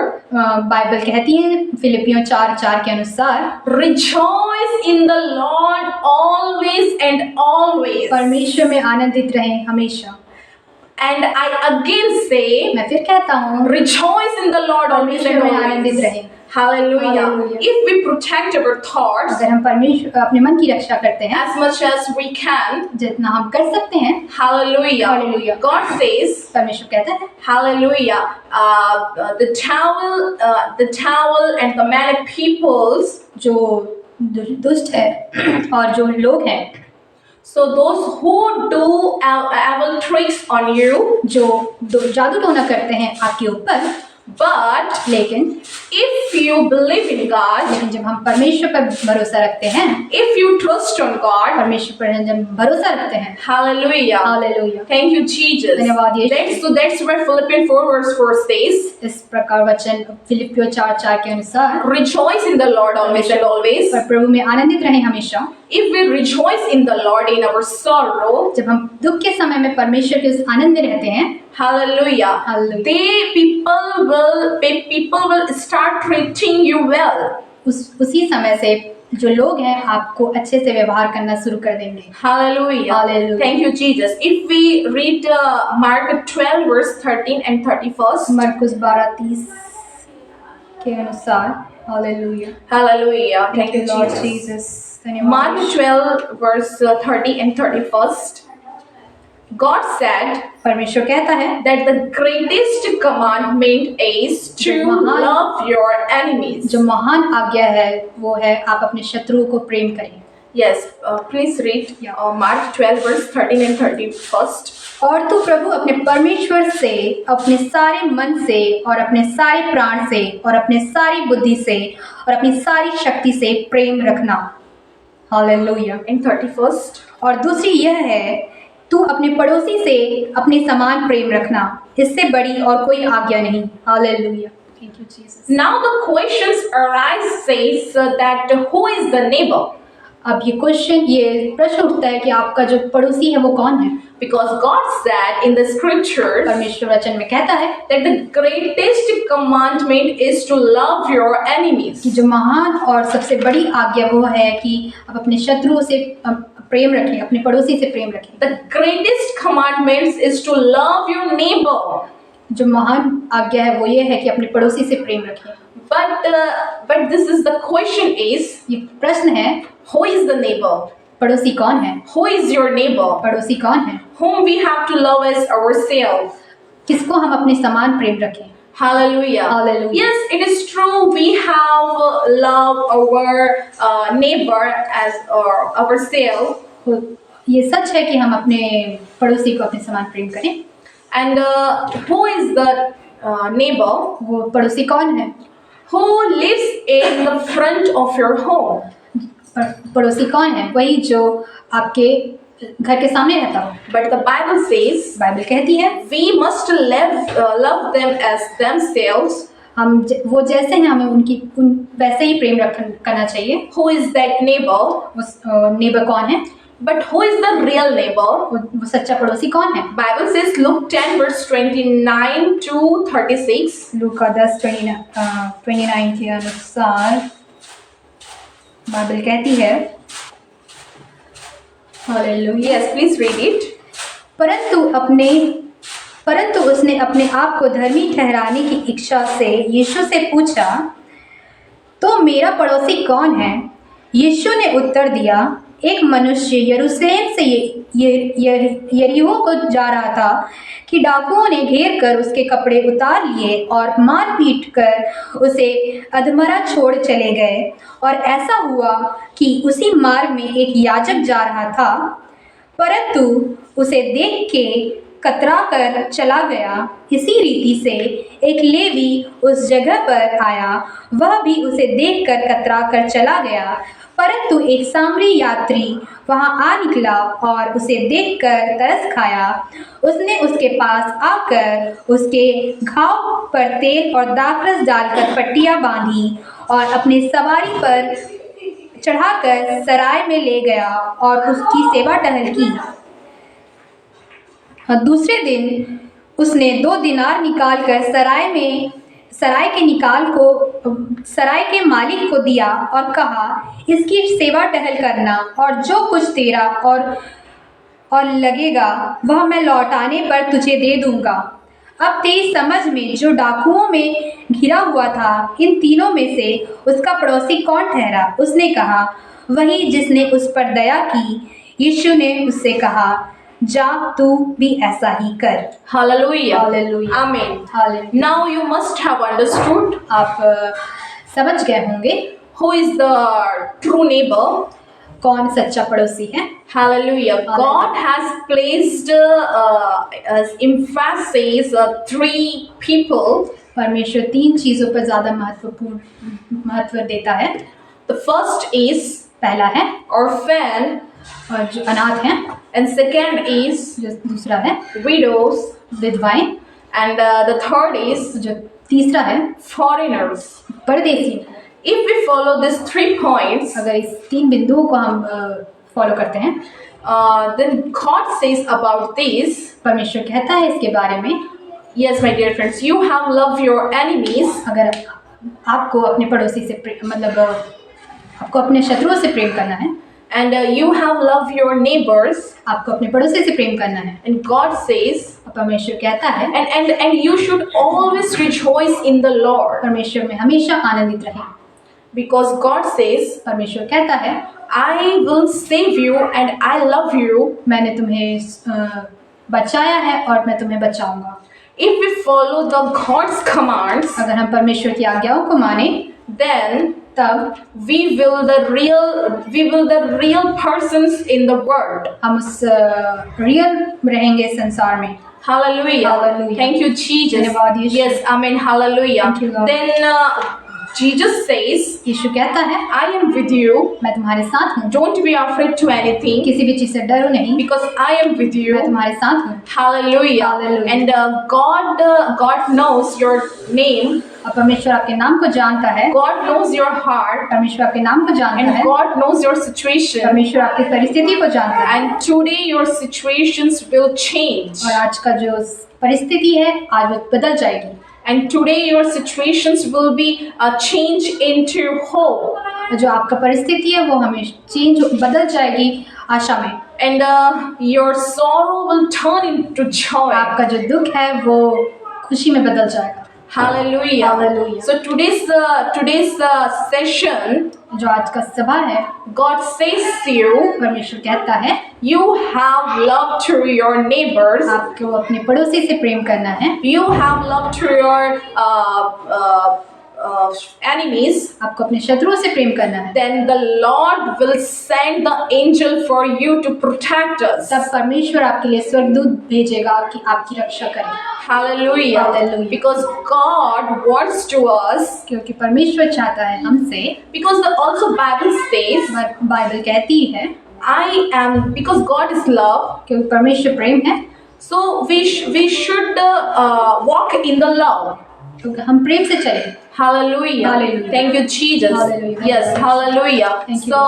Bible कहती है फिलिपियों 4:4 के अनुसार, Rejoice in the Lord always and always. परमेश्वर में आनंदित रहें हमेशा। And I again say, मैं फिर कहता हूँ, rejoice in the Lord always and परमेश्वर में आनंदित always. रहें। Hallelujah. Hallelujah. If we protect our thoughts अगर हम परमेश्वर अपने मन की रक्षा करते हैं as much as we can, जितना हम कर सकते हैं, hallelujah. Hallelujah. God says, परमेश्वर कहता है, hallelujah. The towel and the many peoples. जो दुष्ट है और जो लोग हैं, So those who do evil tricks on you, जो जादू टोना करते हैं आपके ऊपर, but लेकिन if you believe in God, जब हम परमेश्वर पर भरोसा रखते हैं, if you trust on God, परमेश्वर पर जब भरोसा रखते हैं, hallelujah. Hallelujah, Thank you, Jesus. धन्यवाद यीशु। That's where Philippians 4 verse 4 says, इस प्रकार वचन फिलिपियों 4:4 के अनुसार, rejoice in the Lord always and always. पर प्रभु में आनंदित रहें हमेशा। If we rejoice in the Lord in our sorrow, जब हम दुख के समय में परमेश्वर के उस आनंद में रहते हैं, hallelujah, Hallelujah. people will start treating you well. उसी समय से जो लोग हैं आपको अच्छे से व्यवहार करना शुरू कर देंगे। Hallelujah. Hallelujah. Thank you, Jesus. If we read Mark 12 verse 13 and 31st, मरकुस 12:30 के अनुसार, hallelujah, hallelujah. Thank you, Lord Jesus. Jesus, Mark 12 verse 30 and 31st, God said परमेश्वर कहता है that the greatest commandment is to love your enemies. जो महान आज्ञा है वो है आप अपने शत्रुओं को प्रेम करें। Yes, please read Mark 12 verse 13 and 31st. और तू प्रभु अपने परमेश्वर से अपने सारे मन से और अपने सारे प्राण से और अपने सारी बुद्धि से और अपनी सारी शक्ति से प्रेम रखना। हालेलुया। And 31st. और दूसरी यह है, तू अपने पड़ोसी से अपने समान प्रेम रखना, इससे बड़ी और कोई आज्ञा नहीं। Hallelujah. Thank you Jesus. Now the questions arise says that who is the neighbor? अब ये प्रश्न उठता है कि आपका जो पड़ोसी है वो कौन है? Because God said in the scriptures परमेश्वर वचन में कहता है that the greatest commandment is to love your enemies. कि जो महान और सबसे बड़ी आज्ञा वो है कि आप अपने शत्रुओं से प्रेम रखें, अपने पड़ोसी से प्रेम रखें। The greatest commandments is to love your neighbor. जो महान आज्ञा है वो ये है कि अपने पड़ोसी से प्रेम रखें। But this is the question is, ये प्रश्न है, who is the neighbor? पड़ोसी कौन है? Who is your neighbor? पड़ोसी कौन है? Whom we have to love as ourselves. किसको हम अपने समान प्रेम रखें? Hallelujah. Hallelujah. Yes, it is true. We have love our neighbor as ourselves. ये सच है कि हम अपने पड़ोसी को अपने समान प्रेम करें। And who is the neighbor? वो पड़ोसी कौन है? Who lives in the front of your home? पड़ोसी कौन है? वही जो आपके घर के सामने रहता हो। But the Bible says Bible कहती है we must love them as themselves. वो जैसे हैं हमें वैसे ही प्रेम करना चाहिए। Who is that neighbor? वो नेबर कौन है? But who is the real neighbor? वो सच्चा पड़ोसी कौन है? Bible says Luke 10 verse 29 to 36. लूका 10:29 के अनुसार बाइबल कहती है, hallelujah. Yes, please read it. परंतु उसने अपने आप को धर्मी ठहराने की इच्छा से यीशु से पूछा, तो मेरा पड़ोसी कौन है? यीशु ने उत्तर दिया, एक मनुष्य यरूशलेम से यरीहो को जा रहा था कि डाकुओं ने घेर कर उसके कपड़े उतार लिए और मार पीट कर उसे अधमरा छोड़ चले गए। और ऐसा हुआ कि उसी मार्ग में एक याजक जा रहा था, परंतु उसे देख के कतरा कर चला गया। इसी रीति से एक लेवी उस जगह पर आया, वह भी उसे देखकर कतरा कर चला गया। परंतु एक सामरी यात्री वहां आ निकला और उसे देखकर तरस खाया। उसने उसके पास आकर उसके घाव पर तेल और दाखरस डालकर पट्टियां बांधी और अपनी सवारी पर चढ़ाकर सराय में ले गया और उसकी सेवा टहल की। दूसरे दिन उसने 2 दिनार निकालकर सराय के मालिक को दिया और कहा, इसकी सेवा टहल करना और जो कुछ तेरा और लगेगा वह मैं लौटाने पर तुझे दे दूंगा। अब तेरी समझ में जो डाकुओं में घिरा हुआ था, इन तीनों में से उसका पड़ोसी कौन ठहरा? उसने कहा, वही जिसने उस पर दया की। यीशु ने उससे कहा, जा तू भी ऐसा ही कर। Hallelujah. Hallelujah. Amen. Hallelujah. Now you must have understood आप समझ गए होंगे who is the true neighbor. कौन सच्चा पड़ोसी है। Hallelujah. Hallelujah. God has placed as emphasis 3 people. परमेश्वर 3 चीजों पर ज्यादा महत्व देता है। The first is पहला है orphan, और जो अनाथ हैं, and second is जो दूसरा है widows, विधवाएं, and the third is जो तीसरा है foreigners. परदेसी। If we follow these 3 points, अगर इस 3 बिंदुओं को हम फॉलो करते हैं, then God says about this, परमेश्वर कहता है इसके बारे में, yes, my dear friends, you have loved your enemies, अगर आपको अपने पड़ोसी से आपको अपने शत्रुओं से प्रेम करना है, and you have loved your neighbors, आपको अपने पड़ोसी से प्रेम करना है, and God says, परमेश्वर कहता है, and you should always rejoice in the Lord, परमेश्वर में हमेशा आनंदित रहें, because God says, परमेश्वर कहता है, I will save you and I love you. मैंने तुम्हें बचाया है और मैं तुम्हें बचाऊंगा। If we follow the God's commands, अगर हम परमेश्वर की आज्ञाओं को माने, then तब we will the real persons in the world. हम उस रियल रहेंगे संसार में। Hallelujah. Hallelujah. Thank you, Jesus. धन्यवाद यीशु। Yes, amen. Hallelujah. Thank you, Lord. Then Jesus says, यीशु कहता है, I am with you. मैं तुम्हारे साथ हूँ, Don't be afraid to anything, किसी भी चीज से डरो नहीं, because I am with मैं you. तुम्हारे साथ हूँ। Hallelujah. Hallelujah. And God knows your name. और परमेश्वर आपके नाम को जानता है, God knows your heart. परमेश्वर आपके नाम को जानता And है, God knows your situation. परमेश्वर आपकी परिस्थिति को जानता है। And today your situations will change. और आज का जो परिस्थिति है, आज वो बदल जाएगी। And today your situations will be changed into hope. जो आपका परिस्थिति है वो हमें बदल जाएगी आशा में। And your sorrow will turn into joy. आपका जो दुख है वो खुशी में बदल जाएगा। Hallelujah. Hallelujah. So today's session, जो आज का सभा है, God says to you, परमेश्वर कहता है, you have love to your neighbors. आपको अपने पड़ोसी से प्रेम करना है, You have love to your enemies. आपको अपने शत्रुओं से प्रेम करना है। Then the Lord will send the angel for you to protect us. तब परमेश्वर आपके लिए स्वर्गदूत भेजेगा कि आपकी रक्षा करे। Hallelujah. Hallelujah. Because God wants to us. क्योंकि परमेश्वर चाहता है हमसे, Because also Bible says, Bible कहती है, because God is love. क्योंकि परमेश्वर प्रेम है, So we should walk in the love. क्योंकि हम प्रेम से चलें। Hallelujah. Hallelujah. Thank you, Jesus. Hallelujah. Yes, hallelujah. Thank you. So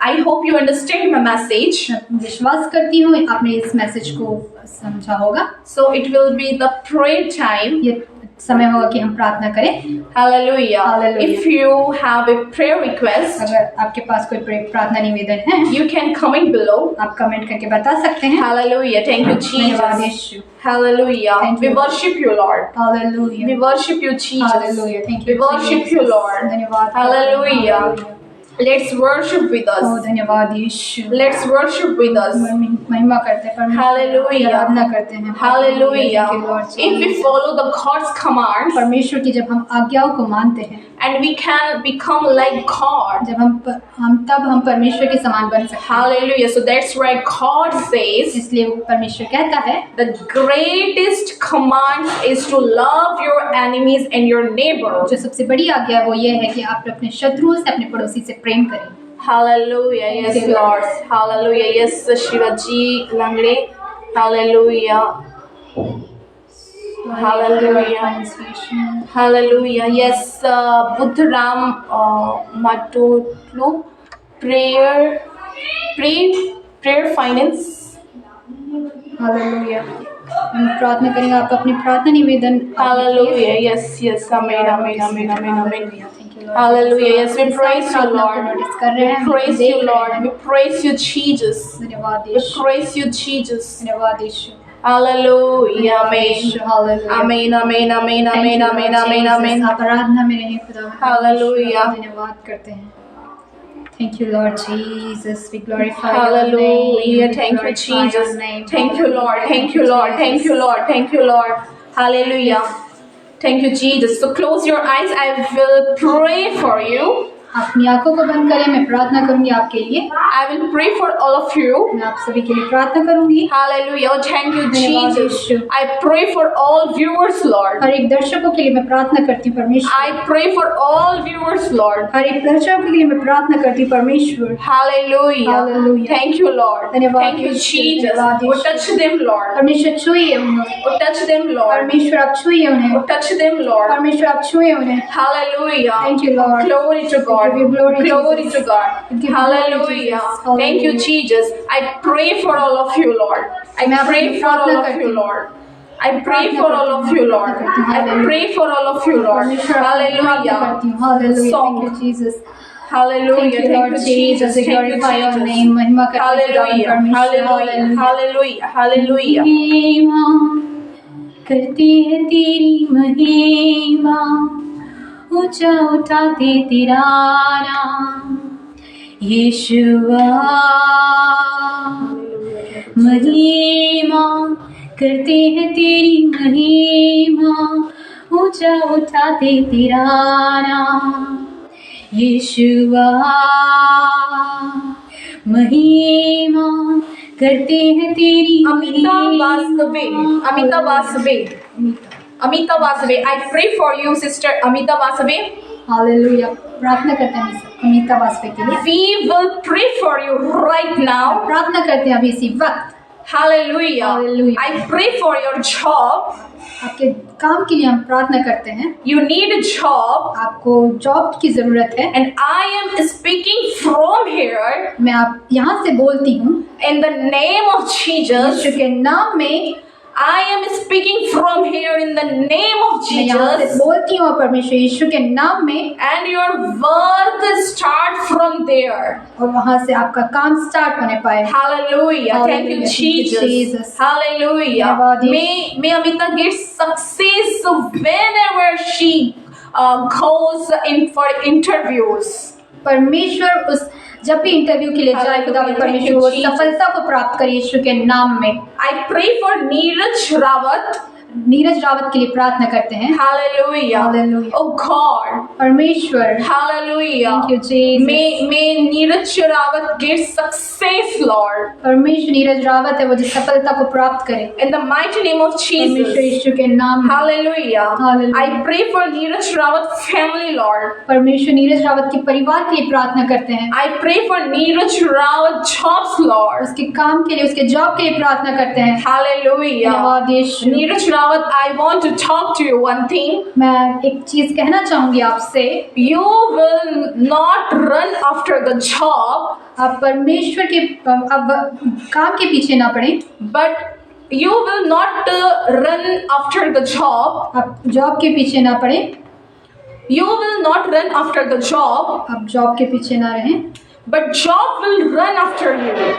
I hope you understand my message. मैं विश्वास करती हूँ आपने इस मैसेज को समझा होगा। So it will be the prayer time. ये समय होगा कि हम प्रार्थना करें। Hallelujah. Hallelujah. If you have a prayer request, अगर आपके पास कोई प्रार्थना निवेदन है, you can comment below. आप कमेंट करके बता सकते हैं। Hallelujah. Thank you, धन्यवाद Jesus. Yeshu. Hallelujah. Thank We you. worship you, Lord. Hallelujah. We worship you, Jesus. Hallelujah. Thank you. We worship you, Lord. धन्यवाद। Hallelujah. Let's worship with ओ us. धन्यवाद यीशु। Let's worship with us. महिमा करते हैं परमेश्वर, Hallelujah. आराधना करते हैं। Hallelujah. Thank you, Lord If we Jesus। follow the God's commands, परमेश्वर की जब हम आज्ञाओं को मानते हैं, and we can become like God. जब हम परमेश्वर के समान बन सकते हैं। Hallelujah. So that's why God says इसलिए वो परमेश्वर कहता है the greatest command is to love your enemies and your neighbor. जो सबसे बड़ी आज्ञा है वो ये है कि आप अपने शत्रुओं से, अपने पड़ोसी से प्रेम करें। Hallelujah. Yes, Thank you, Lord. Hallelujah. Yes, Shivaji Langre. Hallelujah. Hallelujah. Hallelujah. Yes, Buddharam Matotlu. Prayer finance. Hallelujah. हम प्रार्थना करेंगे, आप अपनी प्रार्थना निवेदन। Hallelujah. Yes, yes. Amen, amen, amen, amen, amen. Hallelujah. Yes, we praise you, Lord. We praise you, Lord. We praise you, Jesus. धन्यवाद We Yeshu. praise you, Jesus. धन्यवाद यीशु। Hallelujah. Amen. Hallelujah. Amen, amen, amen, Thank amen, you, amen, Lord amen, Jesus। amen. आप आराधना में रहें खुदा। Hallelujah. धन्यवाद करते हैं। Thank you, Lord Jesus. We glorify your Hallelujah. name. Thank you, We glorify Jesus. your name. Thank you, Lord. Thank you, Lord. Thank you, Lord. Thank you, Lord. Hallelujah. Thank you, Jesus. So close your eyes. I will pray for you. अपनी आंखों को बंद करें, मैं प्रार्थना करूंगी आपके लिए। I will pray for all of you. मैं आप सभी के लिए प्रार्थना करूंगी। Hallelujah. Oh, thank you, धन्यवाद Jesus. Yeshu. I pray for all viewers, Lord. हर एक दर्शकों के लिए मैं प्रार्थना करती हूँ परमेश्वर। I pray for all viewers, Lord. हर एक दर्शकों के लिए मैं प्रार्थना करती हूँ परमेश्वर। Hallelujah. Hallelujah. Thank you, Lord. धन्यवाद Thank you, यीशु। Jesus. धन्यवाद Oh, यीशु। touch them, Lord. परमेश्वर छुइए उन्हें। Oh, touch them, Lord. परमेश्वर आप छुइए उन्हें। Oh, touch them, Lord. परमेश्वर आप छुइए उन्हें। Hallelujah. Thank you, Lord. Glory to God. We give you glory, Glory Jesus. to God. We give you Hallelujah. glory, Jesus. Thank you, Hallelujah. Jesus. I pray for all of you, Lord. I मैं pray आपकी for all प्रार्थना of करती you, हूँ। Lord. I pray प्रार्थना for all करती of हूँ, you, प्रार्थना Lord. करती हूँ। I pray for all of you, Lord. परमेश्वर आपकी प्रार्थना Hallelujah. करती हूँ। Hallelujah. Song. Thank you, Jesus. Hallelujah. Thank you, Lord Jesus. We Thank you, glorify your Jesus. name. महिमा करते हैं Hallelujah. परमेश्वर। Hallelujah. Hallelujah. Hallelujah. महिमा करती है तेरी महिमा, ऊंचा उठाते तेरा नाम यीशुआ। महिमा करते हैं तेरी महिमा, ऊंचा उठाते तेरा नाम यीशुआ। महिमा करते हैं तेरी Amita Vasave. Amita Vasave. Amita Vasave. I pray for you, sister Amita Vasave. Hallelujah. प्रार्थना करते हैं अमिता वाजपेयी के लिए। We will pray for you right now. प्रार्थना करते हैं अभी इसी वक्त। Hallelujah. Hallelujah. I pray for your job. आपके काम के लिए हम प्रार्थना करते हैं। You need a job. आपको जॉब की जरूरत है। And I am speaking from here मैं आप यहाँ से बोलती हूँ in the name of Jesus. यीशु के नाम में। I am speaking from here in the name of मैं यहाँ से Jesus. बोलती हूँ परमेश्वर यीशु के नाम में, And your work start from there. और वहाँ से आपका काम स्टार्ट होने पाए। Hallelujah. Thank you, Hallelujah. Thank you, Jesus. Jesus. Hallelujah. धन्यवाद May Amita get success whenever she goes in for interviews. परमेश्वर उस जब भी इंटरव्यू के लिए जाए खुदा Hallelujah. परमेश्वर वो Thank you, Jesus. सफलता को प्राप्त करे यीशु के नाम में। I pray for Neeraj Rawat. Neeraj Rawat के लिए प्रार्थना करते हैं। Hallelujah. Hallelujah. Oh God. परमेश्वर Hallelujah. Thank you, Jesus. May Neeraj Rawat get success, Lord. परमेश्वर नीरज रावत है वो जो सफलता को प्राप्त करे In the mighty name of परमेश्वर Jesus. यीशु के नाम में। Hallelujah. Hallelujah. I pray for Neeraj Rawat family, Lord. परमेश्वर नीरज रावत के परिवार के लिए प्रार्थना करते हैं। I pray for Neeraj Rawat jobs, Lord. उसके काम के लिए, उसके जॉब के लिए प्रार्थना करते हैं। Hallelujah. धन्यवाद यीशु। Neeraj Rawat, I want to talk to you one thing. मैं एक चीज कहना चाहूंगी आपसे। You will not run after the job, आप परमेश्वर के अब काम के पीछे ना पड़े, but you will not run after the job. आप जॉब के पीछे ना पड़े, You will not run after the job, आप जॉब के पीछे ना रहें, but job will run after you.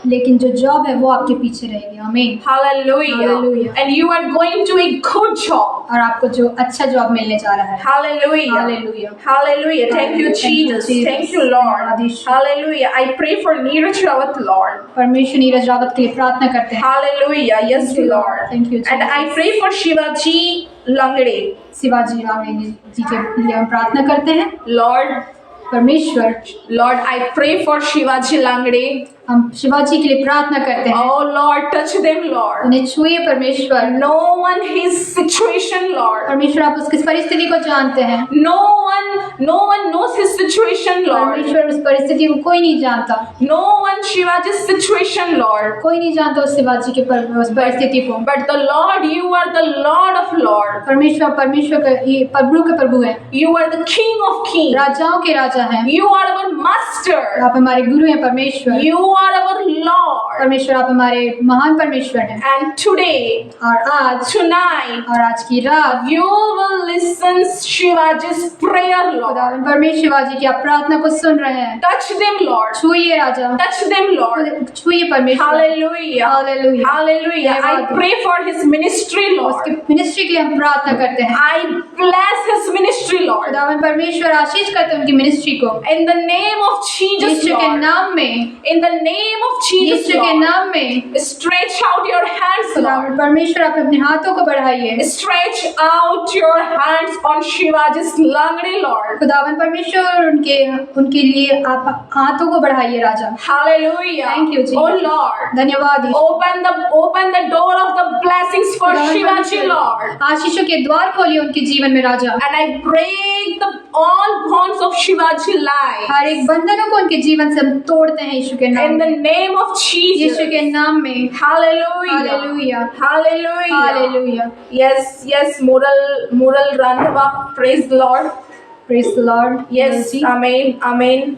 लेकिन जो जॉब है वो आपके पीछे रहेगी। आमीन। Hallelujah. Hallelujah. And you are going to a good job. और आपको जो अच्छा जॉब मिलने जा रहा है। Hallelujah. Hallelujah. Hallelujah. Thank you, Hallelujah. Thank you, Jesus. Jesus. Thank you, Lord. Hallelujah. Hallelujah. I pray for Neeraj Rawat, Lord. परमेश्वर नीरज रावत के लिए प्रार्थना करते हैं। Hallelujah. Yes, Thank you, Lord. Thank you, And I Jesus. pray for Shivaji Langde. Shivaji Rawane जी के लिए हम प्रार्थना करते हैं। Lord, परमेश्वर, Lord, I pray for Shivaji Langde. हम शिवाजी के लिए प्रार्थना करते हैं। Oh, Lord, touch them, Lord. उन्हें छुए परमेश्वर। No one his situation, Lord. परमेश्वर आप उसकी परिस्थिति को जानते हैं। No one knows his situation, Lord. परमेश्वर उस परिस्थिति को कोई नहीं जानता। No one Shivaji's situation, Lord. कोई नहीं जानता उस शिवाजी के उस परिस्थिति को। But the Lord, you are the Lord of Lord. परमेश्वर का ये प्रभु के प्रभु है। You are the King of Kings. राजाओं के राजा हैं। You are our Master. आप हमारे गुरु हैं परमेश्वर। You are our Lord. परमेश्वर आप हमारे महान परमेश्वर हैं। And today, और आज tonight, और आज की रात you will listen Shivaji's prayer, Lord. खुदावंद परमेश्वर शिवाजी की आप प्रार्थना को सुन रहे हैं। Touch them, Lord. छुइए राजा, Touch them, Lord. छुइए परमेश्वर। Hallelujah. Hallelujah. Hallelujah. I pray for his ministry, उसके Lord. मिनिस्ट्री के लिए हम प्रार्थना करते हैं। I bless his ministry, Lord. खुदावंद परमेश्वर आशीष करते हैं उनकी मिनिस्ट्री को। In the name of Jesus, यीशु के Lord. नाम में, In the name of Jesus, यीशु के Lord. नाम में Stretch out your hands, Lord. खुदावंद परमेश्वर आप अपने हाथों को बढ़ाइए। Stretch out your hands on Shivaji's Langde, Lord. खुदावंद परमेश्वर उनके लिए आप हाथों को बढ़ाइए राजा। Hallelujah. Thank you, Jesus. Oh Lord. धन्यवाद यीशु। Open the door of the blessings for Shivaji, Lord. आशीषों के द्वार खोलिए उनके जीवन में राजा। And I break all bonds of Shivaji life. हर एक बंधनों को उनके जीवन से हम तोड़ते हैं यीशु के नाम In में। the name of Jesus. यीशु के नाम में। Hallelujah. Hallelujah. Hallelujah. Hallelujah. Yes, Mural Randhava, praise the Lord. Praise the Lord. Yes, ji. amen.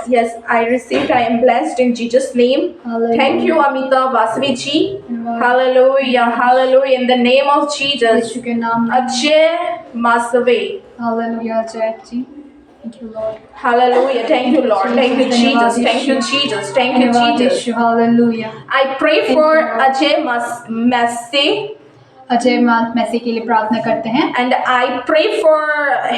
Yes, I received. I am blessed in Jesus' name. Hallelujah. Thank you, Amita Vasavi ji. Amen. Hallelujah, hallelujah. In the name of Jesus. यीशु के नाम में। Ajay Masave. Hallelujah जय जी। Thank you Lord. Hallelujah. Thank you, Lord. Thank you, धन्यवाद Jesus. Thank you, Yeshu. Jesus. Thank you, धन्यवाद Jesus. Yeshu. Hallelujah. I pray Thank for you, Lord. Ajay Masse. Ajay Massey के लिए प्रार्थना करते हैं। And I pray for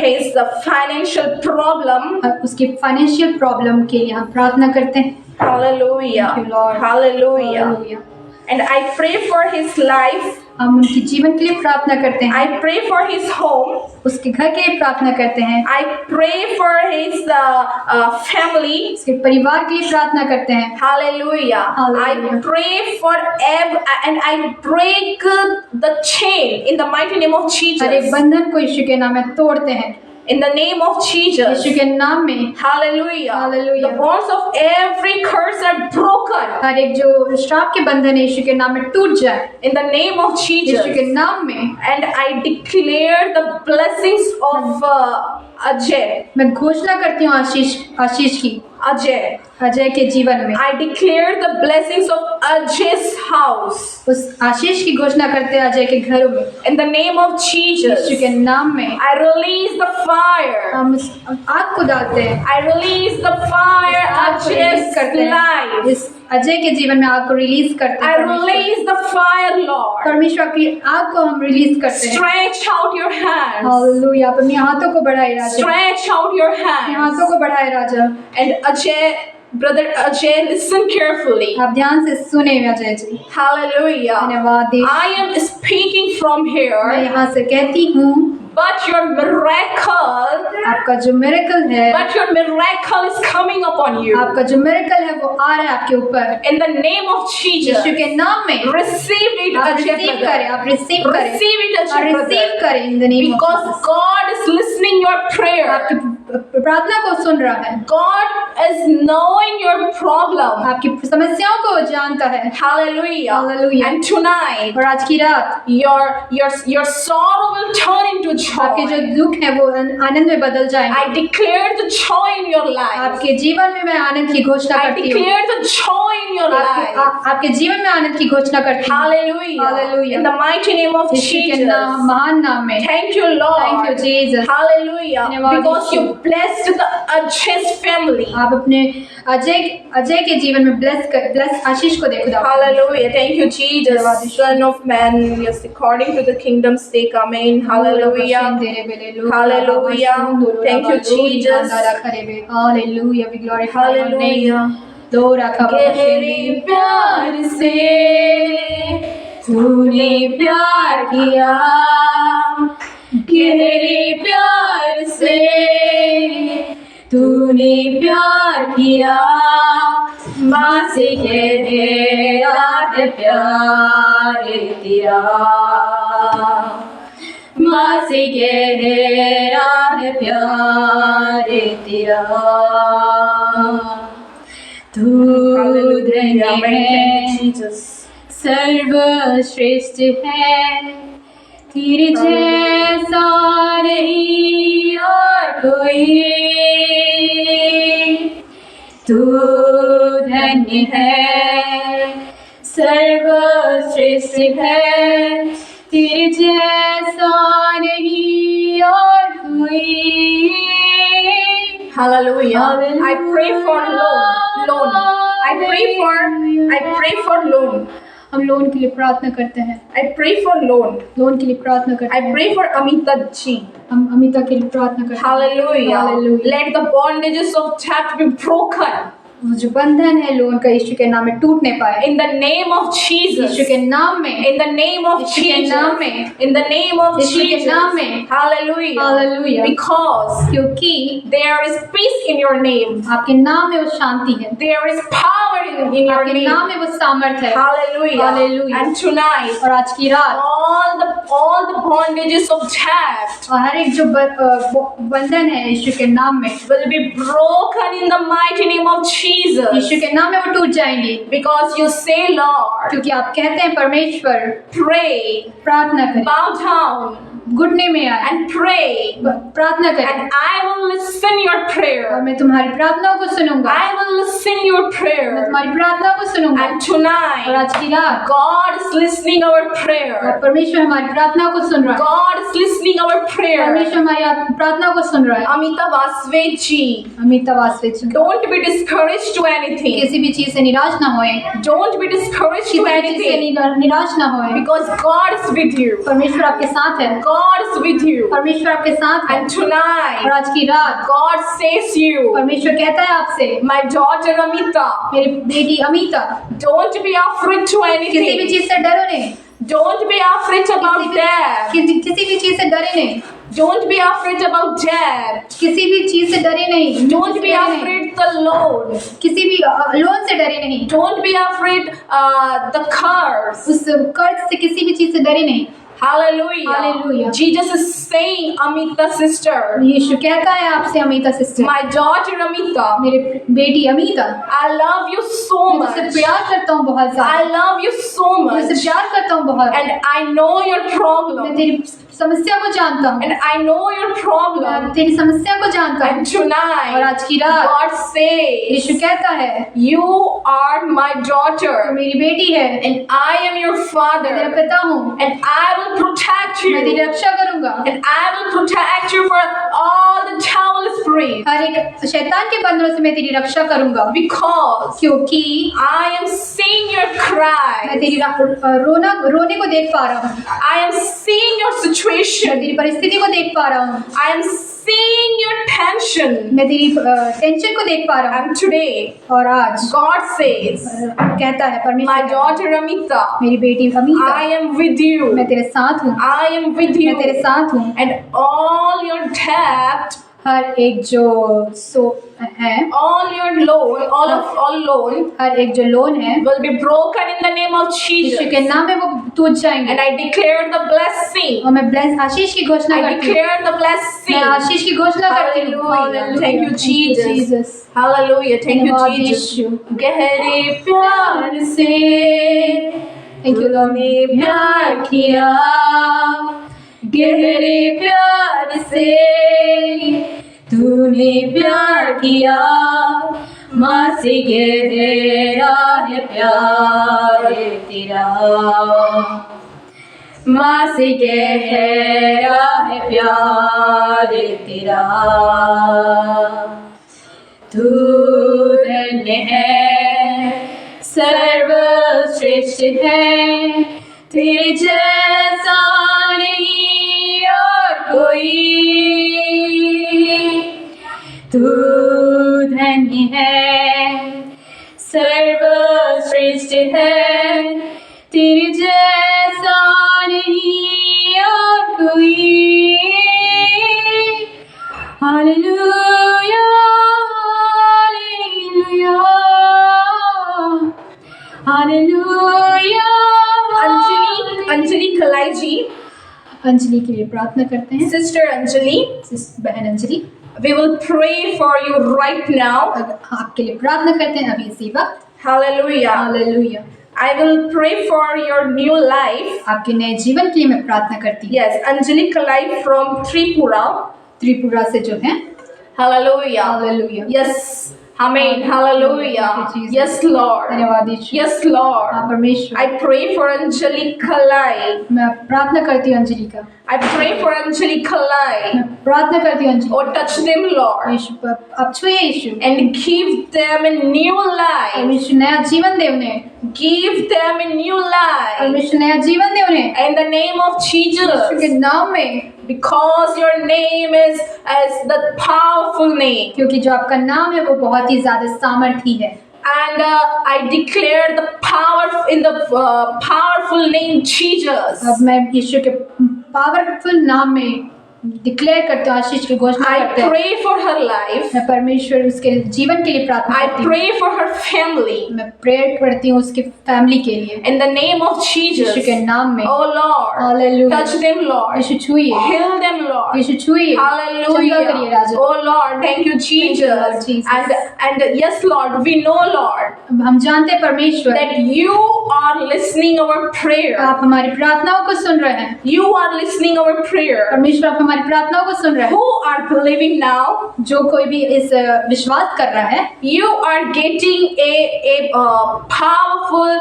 his financial problem. और उसकी financial problem के लिए हम प्रार्थना करते हैं। Hallelujah. Thank you, Lord. Hallelujah. Hallelujah. And I pray for his life. हम उनके जीवन के लिए प्रार्थना करते हैं। I pray for his home. उसके घर के लिए प्रार्थना करते हैं। I pray for his family. उसके परिवार के लिए प्रार्थना करते हैं। Hallelujah. Hallelujah. I pray for and I break the chain in the mighty name of हर एक Jesus. बंधन को यीशु के नाम में तोड़ते हैं। In the name of Jesus. यीशु के नाम में। Hallelujah. Hallelujah. The bonds of every curse are broken. हर एक जो श्राप के बंधन है यीशु के नाम में टूट जाए। In the name of Jesus. यीशु के नाम में। And I declare the blessings of Ajay. मैं घोषणा करती हूँ आशीष की Ajay. अजय के जीवन में। I declare the blessings of Ajay's house. उस आशीष की घोषणा करते हैं अजय के घरों में। In the name of Jesus. यीशु के नाम में I release the fire. हम उस आग को डालते हैं। I release the fire आग को रिलीज Ajay's करते हैं। life. इस अजय के जीवन में आग को रिलीज करते I हैं। परमेश्वर। release the fire, Lord. परमेश्वर की आग को हम रिलीज करते हैं। Stretch out your hands. Hallelujah. आप अपने हाथों को बढ़ाए राजा। Stretch out your अपने hands. हाथों को बढ़ाए राजा। And Ajay, brother Ajay, listen carefully. आप ध्यान से सुने अजय जी। Hallelujah. धन्यवाद। I am speaking from मैं here, यहाँ से कहती हूँ but your miracle, आपका जो मिरेकल है, but your miracle is coming upon you. आपका जो मिरेकल है वो आ रहा है आपके ऊपर। In the name of Jesus, यीशु के नाम में receive it, आप Ajay रिसीव करें, brother. आप रिसीव करें, Receive it, और Ajay रिसीव brother. करें in the name of Because God is listening your prayer. आपकी प्रार्थना को सुन रहा है, God is knowing your problem. आपकी समस्याओं को वो जानता है। Hallelujah. Hallelujah. And tonight, और आज की रात your sorrow will turn into आपके जो joy. दुख है वो आनंद में बदल जाएंगे। I declare the joy in your life. आपके जीवन में मैं आनंद की घोषणा I करती हूँ। declare the joy in your life. आपके जीवन में आनंद की घोषणा करती हूँ। Hallelujah. Hallelujah. In the mighty name of यीशु के Jesus. नाम, महान नाम में। Thank you, Lord. Thank you, Jesus. Hallelujah. धन्यवाद Because Yeshu. you bless blessed the Ajay's family. आप अपने अजय के जीवन में ब्लेस आशीष को दे खुदा। Hallelujah. Thank you, Jesus, Son of Man. Yes, according to the kingdom's sake. Amen. Hallelujah. Hallelujah. Thank you, Jesus. Hallelujah. We glorify your name. Hallelujah. गहरे प्यार से तूने प्यार किया, गहरे प्यार से तूने प्यार किया, माँ से गहरा है प्यार तेरा, माँ से गहरा है प्यार तेरा। तू धन्य है, सर्वश्रेष्ठ है, तेरे जैसा नहीं और कोई। तू धन्य है, सर्वश्रेष्ठ है, तेरे जैसा नहीं और कोई। Hallelujah. I pray for loan. I pray for loan. हम लोन के लिए प्रार्थना करते हैं। I pray for loan. Loan के लिए प्रार्थना करते I हैं। pray for Amita ji. हम अमिता के लिए प्रार्थना करते हैं। Hallelujah. Hallelujah. Let the bondages of debt be broken. वो जो बंधन है लोन का यीशु के नाम में टूट नहीं पाए। In the name of Jesus. यीशु के नाम में। In the name of यीशु के Jesus. नाम में। In the name of यीशु के Jesus. नाम में। Hallelujah. Hallelujah. Because क्योंकि there is peace in your name. आपके नाम में वो शांति है। There is power in your आपके name. नाम में वो सामर्थ है। Hallelujah. Hallelujah. And tonight, और आज की रात all the bondages of debt और हर एक जो बंधन है यीशु के नाम में will be broken in the mighty name of Jesus. यीशु के नाम में वो टूट जाएंगे। Because you say, Lord, क्योंकि आप कहते हैं परमेश्वर pray, प्रार्थना करें, bow down, घुटने में आए and pray, प्रार्थना करें and I will listen your और prayer. मैं तुम्हारी प्रार्थनाओं को सुनूंगा। I will listen your मैं prayer. तुम्हारी प्रार्थनाओं को सुनूंगा। And और tonight, आज की रात God is listening our और prayer. परमेश्वर हमारी प्रार्थनाओं को सुन रहा है। God is listening our prayer. परमेश्वर हमारी प्रार्थनाओं को सुन रहा है। Amita Vasveji, Amita वासवेज, don't be discouraged to anything. किसी भी चीज से निराश ना होए, Don't be discouraged किसी to भी चीज से anything. निराश ना होए, Because God is with you. परमेश्वर आपके साथ है। God is with you. परमेश्वर आपके साथ है। And tonight, और आज की रात God says you, परमेश्वर कहता है आपसे, my daughter Amita, मेरी बेटी Amita, don't be afraid to किसी भी anything. चीज से डरो नहीं, Don't be afraid about death. किसी भी चीज से डरे नहीं, Don't be afraid about death. किसी भी चीज से डरे नहीं, Don't be afraid the loan. किसी भी लोन से डरे नहीं, Don't be afraid the curse. उस कर्ज से किसी भी चीज से डरे नहीं। Hallelujah. Hallelujah. Jesus is saying, Amita sister, यीशु कहता है आपसे Amita sister, my daughter Amita, मेरी बेटी Amita, I love you so मैं much. तुझसे प्यार करता हूँ बहुत I ज्यादा, love you so तुझसे much. प्यार करता हूँ बहुत, And I know your मैं problem. तेरी समस्या को जानता हूँ, And I know your मैं problem. तेरी समस्या को जानता हूँ। And और tonight, आज की रात God says, यीशु कहता है, you are my तो daughter. मेरी बेटी है, And I am your मैं तेरा father. पिता हूँ, And I will protect मैं तेरी you. रक्षा करूंगा। And I will protect you for all the devil spirit. हर एक शैतान के बंधनों से मैं तेरी रक्षा करूंगा, Because क्योंकि I am seeing your मैं cry. तेरी रोने को देख पा रहा हूँ, I am seeing your मैं situation. तेरी परिस्थिति को देख पा रहा हूँ, I am seeing your tension. मैं तेरी टेंशन को देख पा रहा हूँ। And today, और आज God says, कहता है my परमेश्वर, daughter Amita, मेरी बेटी Amita, I am with you. मैं तेरे साथ हूँ, I am with मैं तेरे you. साथ हूँ। And all your debt, हर एक जो है, all your loan, all loan हर एक जो लोन है will be broken in the name of Yeshu Jesus. के नाम में वो टूट जाएंगे। And I declare the blessing. और मैं ब्लेस आशीष की घोषणा I करती हूँ, declare the blessing. मैं आशीष की घोषणा करती हूँ। Hallelujah. Thank you, Thank you, Jesus. Hallelujah. Thank you, धन्यवाद Jesus. यीशु। गहरे प्यार से Thank you, Lord. तूने प्यार किया, गहरे प्यार से तूने प्यार किया, माँ से गहरा है प्यार तेरा, माँ से गहरा है प्यार तेरा, तू धन्य है, सर्वश्रेष्ठ है, तेरे जैसा नहीं और कोई, तू धन्य है, सर्वश्रेष्ठ है, तेरे जैसा नहीं और कोई। Hallelujah hallelujah hallelujah. अंजलि कलाई जी, अंजलि के लिए प्रार्थना करते हैं। सिस्टर अंजलि, बहन Anjali, we will pray for you right now. आपके लिए प्रार्थना करते हैं अभी इसी वक्त। Hallelujah. Hallelujah. I will pray for your new life. आपके नए जीवन के लिए मैं प्रार्थना करती हूँ। Yes, Anjali Kalai from Tripura. Tripura से जो है। Hallelujah. Hallelujah. Yes. Amen. Hallelujah. Thank you, Jesus. Yes, Lord. धन्यवाद यीशु। Yes, Lord. हाँ परमेश्वर, I pray for Anjali Kalai. मैं प्रार्थना करती हूँ अंजलि का। I pray for Anjali Kalai. मैं प्रार्थना करती हूँ Anjali. Oh, touch them, Lord. यीशु आप छुए यीशु, And give them a new life. परमेश्वर नया जीवन दे उन्हें, Give them a new life. परमेश्वर नया जीवन दे उन्हें In the name of यीशु के Jesus. नाम में, Because your name is as the powerful name. क्योंकि जो आपका नाम है वो बहुत ही ज्यादा सामर्थी है। And I declare the power in the powerful name Jesus. अब मैं यीशु के पावरफुल नाम में डिक्लेयर करते हैं, आशीष की घोषणा I करते हैं। pray for her life. मैं परमेश्वर उसके जीवन के लिए प्रार्थना I करती हूँ। pray for her family. मैं प्रेयर करती हूँ उसके फैमिली के लिए, In the name of Jesus. यीशु के नाम में। Oh Lord. Hallelujah. Touch them, Lord. यीशु छुइए, Heal them, Lord. यीशु छुइए, चंगा करिए Hallelujah. Raja. Oh Lord, thank you, Lord Jesus. Jesus. And yes, Lord, we know, Lord, अब हम जानते हैं परमेश्वर, that you are listening our prayer. आप हमारी प्रार्थनाओं को सुन रहे हैं। You are listening our prayer. परमेश्वर आप हमारी प्रार्थनाओं को सुन रहे हैं। Who are believing now? जो कोई भी इस विश्वास कर रहा है, You are getting a powerful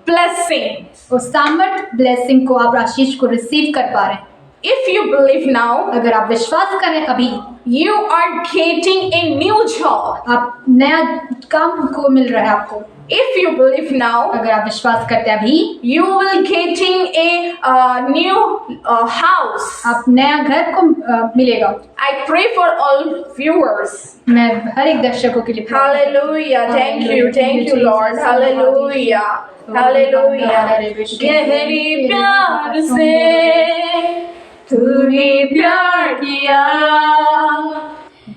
blessing. उस सामर्थ ब्लेसिंग को, आप आशीष को रिसीव कर पा रहे हैं। If you believe now, अगर आप विश्वास करें अभी, you are getting a new job. आप नया काम को मिल रहा है आपको। If you believe now, अगर आप विश्वास करते हैं अभी, you will getting a new house. आप नया घर को मिलेगा। I pray for all viewers. मैं हर एक दर्शकों के लिए प्रार्थना करती हूँ। Hallelujah. Thank you, Lord. Hallelujah. Hallelujah. गहरी प्यार से तूने प्यार किया,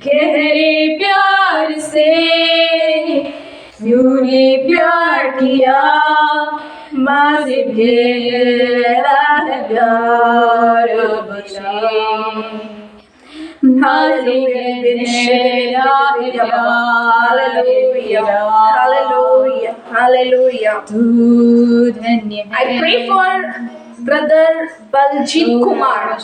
गहरे प्यार से तूने प्यार किया, माँ से गहरा है प्यार बचा। Hallelujah. Hallelujah. तू धन्य है। I pray for brother Baljit Kumar.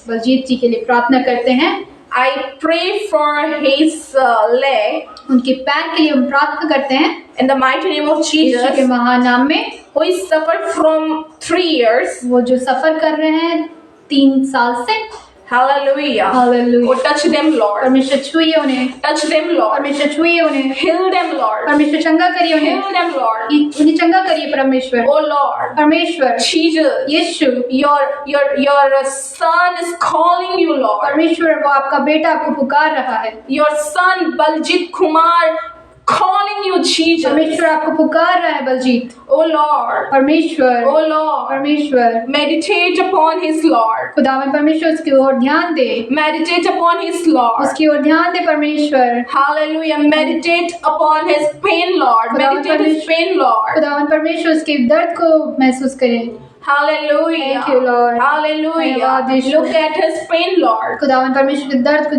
Baljeet जी के लिए प्रार्थना करते हैं। I pray for his leg उनके पैर के लिए हम प्रार्थना करते हैं in the mighty name of यीशु के Jesus, महान नाम में। who is suffered from 3 years. वो जो सफर कर रहे हैं 3 साल से। Hallelujah. Hallelujah. Oh, touch them, Lord. परमेश्वर छुइए उन्हें, Touch them, Lord. परमेश्वर छुइए उन्हें, Heal them, Lord. परमेश्वर चंगा करिए उन्हें, Heal them, Lord. उन्हें चंगा करिए परमेश्वर। Oh Lord. परमेश्वर Jesus. Yeshu, Your son is calling you, Lord. परमेश्वर वो आपका बेटा आपको पुकार रहा है। Your son Baljit Kumar calling you, Jesus. परमेश्वर आपको पुकार रहा है बलजीत। Oh Lord. परमेश्वर, Oh Lord. परमेश्वर Meditate upon his Lord. खुदावन परमेश्वर उसकी ओर ध्यान दे, Meditate upon his Lord. उसकी ओर ध्यान दे परमेश्वर। Hallelujah. Meditate upon his pain, Lord. Meditate his pain, Lord. खुदावन परमेश्वर उसके दर्द को महसूस करें। Hallelujah. Thank you, Lord. Hallelujah. धन्यवाद यीशु। Look at his pain, Lord. खुदावन परमेश्वर के दर्द को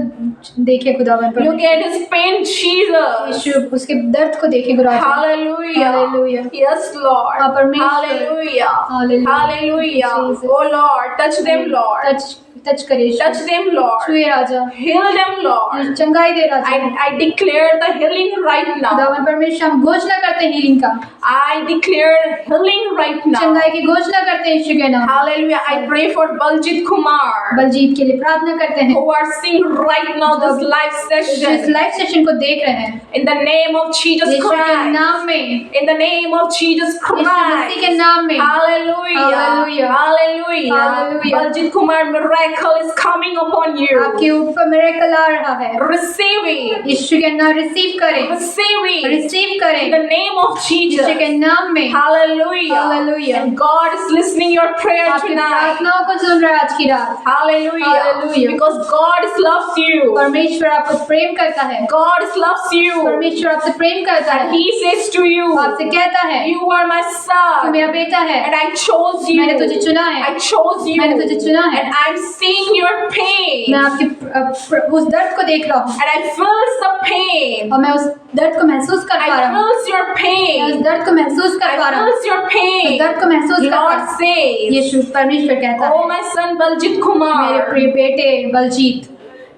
देखे, खुदावन Look परमेश्वर at his pain, Jesus. यीशु उसके दर्द को देखे खुदावन। Hallelujah. Hallelujah. Yes, Lord. हाँ, परमेश्वर। Hallelujah. Hallelujah. Hallelujah. Jesus. Oh Lord, touch them, Lord. Touch touch करे यीशु। Touch them, Lord. छुए राजा, Heal them, Lord. चंगाई दे राजा। I declare the healing right now. खुदावन परमेश्वर हम घोषणा करते हैं हीलिंग का, I declare healing right now. चंगाई की घोषणा करते हैं यीशु के नाम। Hallelujah. I pray for Baljit Kumar, Baljeet के लिए प्रार्थना करते हैं who are seeing right now this live जो इस session. लाइव सेशन को देख रहे हैं, In the name of Jesus यीशु के Christ. नाम में, In the name of Jesus यीशु मसीह के Christ. नाम में। Hallelujah. Hallelujah. Hallelujah. Hallelujah. Baljit Kumar, miracle is coming upon you. आपके ऊपर मिरेकल आ रहा है, Receive it. यीशु के नाम रिसीव करें, Receive it. रिसीव In करें the name of यीशु के Jesus. नाम में। Hallelujah. Hallelujah. And God is listening your prayer आपकी tonight. प्रार्थनाओं को सुन रहा है आज की रात। Hallelujah. Hallelujah. Because God loves you. परमेश्वर आपको प्रेम करता है, God loves you. परमेश्वर आपसे प्रेम करता And है, He says to you, आपसे कहता है you are my तू son. मेरा बेटा है, And I chose you. मैंने तुझे चुना है, I chose you. मैंने तुझे चुना है। And I'm seeing your pain. मैं आपके उस दर्द को देख रहा हूँ And I feel the pain. और मैं उस दर्द को महसूस कर पा I रहा हूँ, feel your मैं उस pain. दर्द को महसूस कर पा I रहा हूँ, feel your उस pain. दर्द को महसूस कर पा Lord रहा हूँ। says, यीशु परमेश्वर कहता oh है, my son Baljit मेरे Kumar, प्रिय बेटे Baljeet,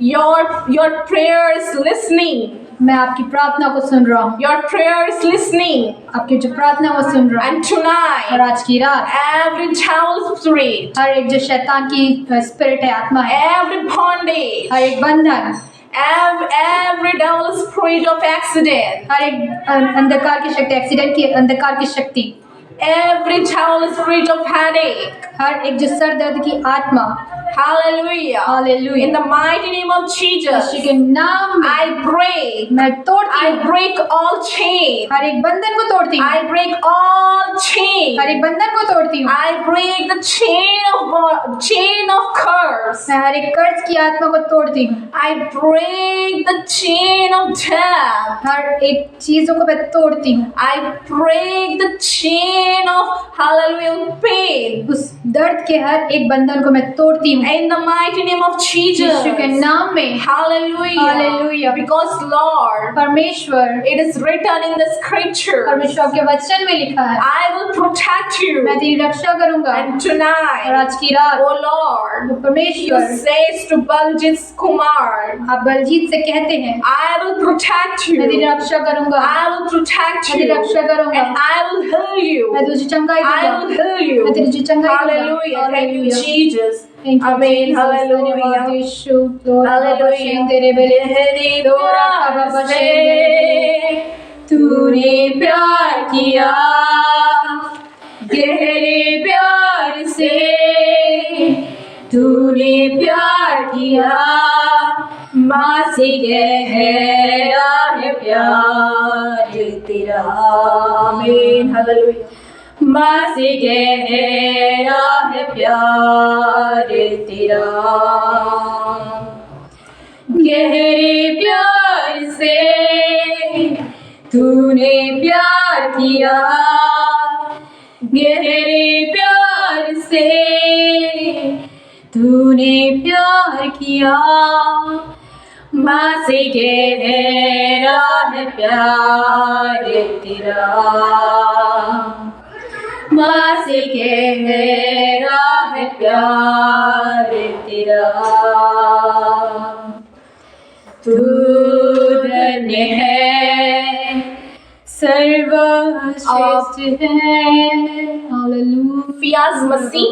your prayer is listening. मैं आपकी प्रार्थना को सुन रहा हूँ, Your prayer is listening. आपकी जो प्रार्थना वो सुन रहा हूँ। And और tonight, आज की रात every child spirit, हर एक जो शैतान की स्पिरिट है, आत्मा है, every bondage, हर एक बंधन, every devil spirit of accident, हर एक अंधकार की शक्ति, एक्सीडेंट की अंधकार की शक्ति, every child spirit of headache. हर एक जो सर दर्द की आत्मा, Hallelujah. Hallelujah, In the mighty name of Yeshu Jesus, के नाम में I break. मैं तोड़ती I हूँ, break all chains. हर एक बंधन को तोड़ती हूँ, I break all chains. हर एक बंधन को तोड़ती हूँ, I break the chain of curse. मैं हर एक कर्ज की आत्मा को तोड़ती हूँ, I break the chain of death. हर एक चीजों को मैं तोड़ती हूँ, I break the chain of hallelujah pain. उस दर्द के हर एक बंधन को मैं तोड़ती हूँ In the mighty name of Jesus. यीशु के नाम में। Hallelujah. Hallelujah. Because Lord, परमेश्वर, it is written in the scripture, परमेश्वर के वचन में लिखा है, I will protect you. मैं तेरी रक्षा करूंगा। And और tonight, आज की रात oh Lord, you परमेश्वर says to Baljit Kumar, आप बलजीत से कहते हैं, I will protect मैं तेरी you. रक्षा करूंगा, I will protect मैं तेरी you. रक्षा करूंगा, And I will heal मैं you. तुझे चंगाई I दूंगा, will heal you. मैं तेरी चंगाई दूंगा। Hallelujah. Thank you, Hallelujah. Jesus. Thank you, Amen. Jesus. धन्यवाद Hallelujah. यीशु। दोरा बाबा Hallelujah. शेंदेरे बेले, गहरे दोरा बाबा प्यार शेंदेरे बेले, से तूने प्यार किया, गहरे प्यार से तूने प्यार किया, माँ से गहरा है प्यार तेरा। Amen. Hallelujah. माँ से गहरा है प्यार तेरा, गहरे प्यार से तूने प्यार किया, गहरे प्यार से तूने प्यार किया, माँ से गहरा है प्यार तेरा, माँ से गहरा है प्यार तेरा। तू धन्य है, सर्वश्रेष्ठ है। Hallelujah. Fiaz Masih.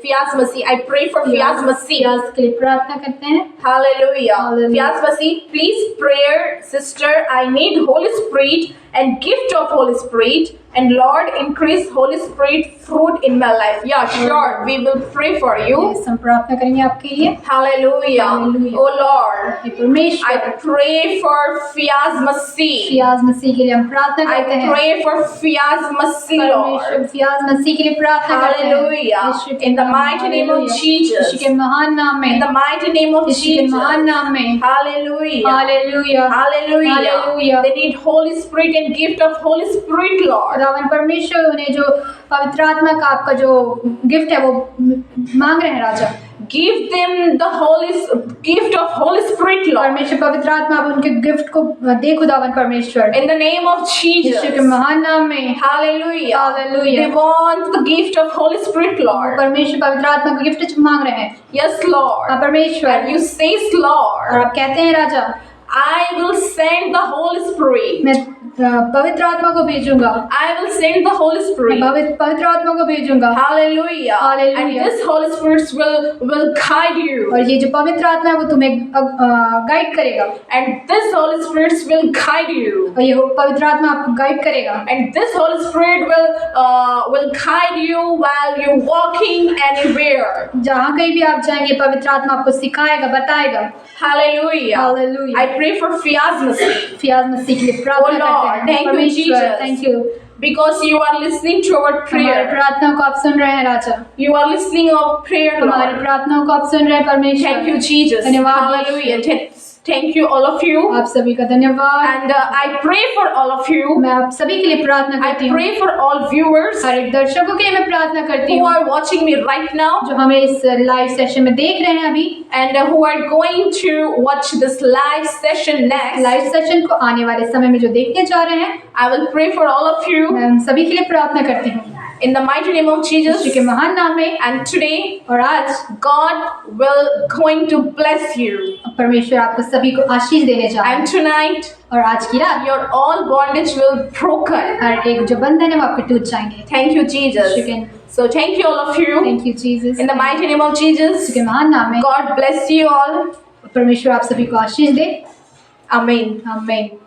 Fiaz Masih. I pray for Fiaz Masih. फियाज के लिए प्रार्थना करते हैं। Hallelujah. Hallelujah. Fiaz Masih, please prayer, sister. I need Holy Spirit and gift of Holy Spirit. And Lord, increase Holy Spirit fruit in my life. Yeah, sure. We will pray for you. Yes, हम प्रार्थना करेंगे आपके लिए। Hallelujah. Hallelujah. Oh Lord, हे परमेश्वर, I pray for Fiaz Masih. फियाज मसीह के लिए हम प्रार्थना करते I हैं। pray for Fiaz Masih, परमेश्वर Lord. फियाज मसीह के लिए प्रार्थना करते हैं। Hallelujah. यीशु के In the नाम में, mighty name of hallelujah. Jesus. यीशु के महान नाम In में, the mighty name of यीशु के Jesus. महान नाम में। Hallelujah. Hallelujah. Hallelujah. Hallelujah. They need Holy Spirit and gift of Holy Spirit, Lord. खुदावन परमेश्वर उन्हें जो पवित्र आत्मा का आपका जो गिफ्ट है वो मांग रहे हैं राजा। give them the gift of Holy Spirit, Lord. परमेश्वर पवित्र आत्मा आप उनके गिफ्ट को दे खुदावन परमेश्वर, In the name of यीशु के Jesus. महान नाम में। Hallelujah. Hallelujah. They want the gift of Holy Spirit, Lord. परमेश्वर पवित्र आत्मा का गिफ्ट मांग रहे हैं। Yes, Lord. हाँ परमेश्वर, And you says, और Lord, आप कहते हैं राजा, I will send the Holy Spirit. मैं पवित्र आत्मा को भेजूंगा, I will send the Holy मैं Spirit. पवित्र आत्मा को भेजूंगा। Hallelujah. Hallelujah. And this Holy Spirit will guide you. और ये जो पवित्र आत्मा है वो तुम्हें गाइड करेगा, And this Holy Spirit will guide you. और ये पवित्र आत्मा आपको गाइड करेगा, And this Holy Spirit will guide you while you're walking anywhere. जहाँ कहीं भी आप जाएंगे पवित्र आत्मा आपको सिखाएगा, बताएगा। Hallelujah. Hallelujah. I pray for Fiaz Masih फियाज मसीह के लिए प्रार्थना Oh Lord, करते हैं। thank you, परमेश्वर, Jesus. Thank you, because you are listening to our हमारी prayer. प्रार्थना को आप सुन रहे हैं राजा, You are listening our prayer, हमारी Lord. प्रार्थनाओं को आप सुन रहे हैं परमेश्वर। Thank you, Jesus. धन्यवाद Hallelujah. Thank you, all of you. आप सभी का धन्यवाद। And I pray for all of you. मैं आप सभी के लिए प्रार्थना I करती हूँ, pray for all viewers हर एक दर्शकों के लिए मैं प्रार्थना करती who हूँ are watching me right now जो हमें इस लाइव सेशन में देख रहे हैं अभी, and who are going to watch this live session next. Live session को आने वाले समय में जो देखने जा रहे हैं, I will pray for all of you मैं उन सभी के लिए प्रार्थना करती हूँ in the mighty name of Jesus. यीशु के महान नाम में। And today, और आज God will going to bless you. परमेश्वर आपको सभी को आशीष देने जा रहे हैं, And tonight, और आज की रात your all bondage will broken. हर एक जो बंधन है वो आपके टूट जाएंगे। Thank you, Jesus. यीशु के So thank you, all of you. Thank you Jesus, In the mighty name of Jesus, यीशु के महान नाम में God bless you all. परमेश्वर आप सभी को आशीष दे। Amen. आमीन।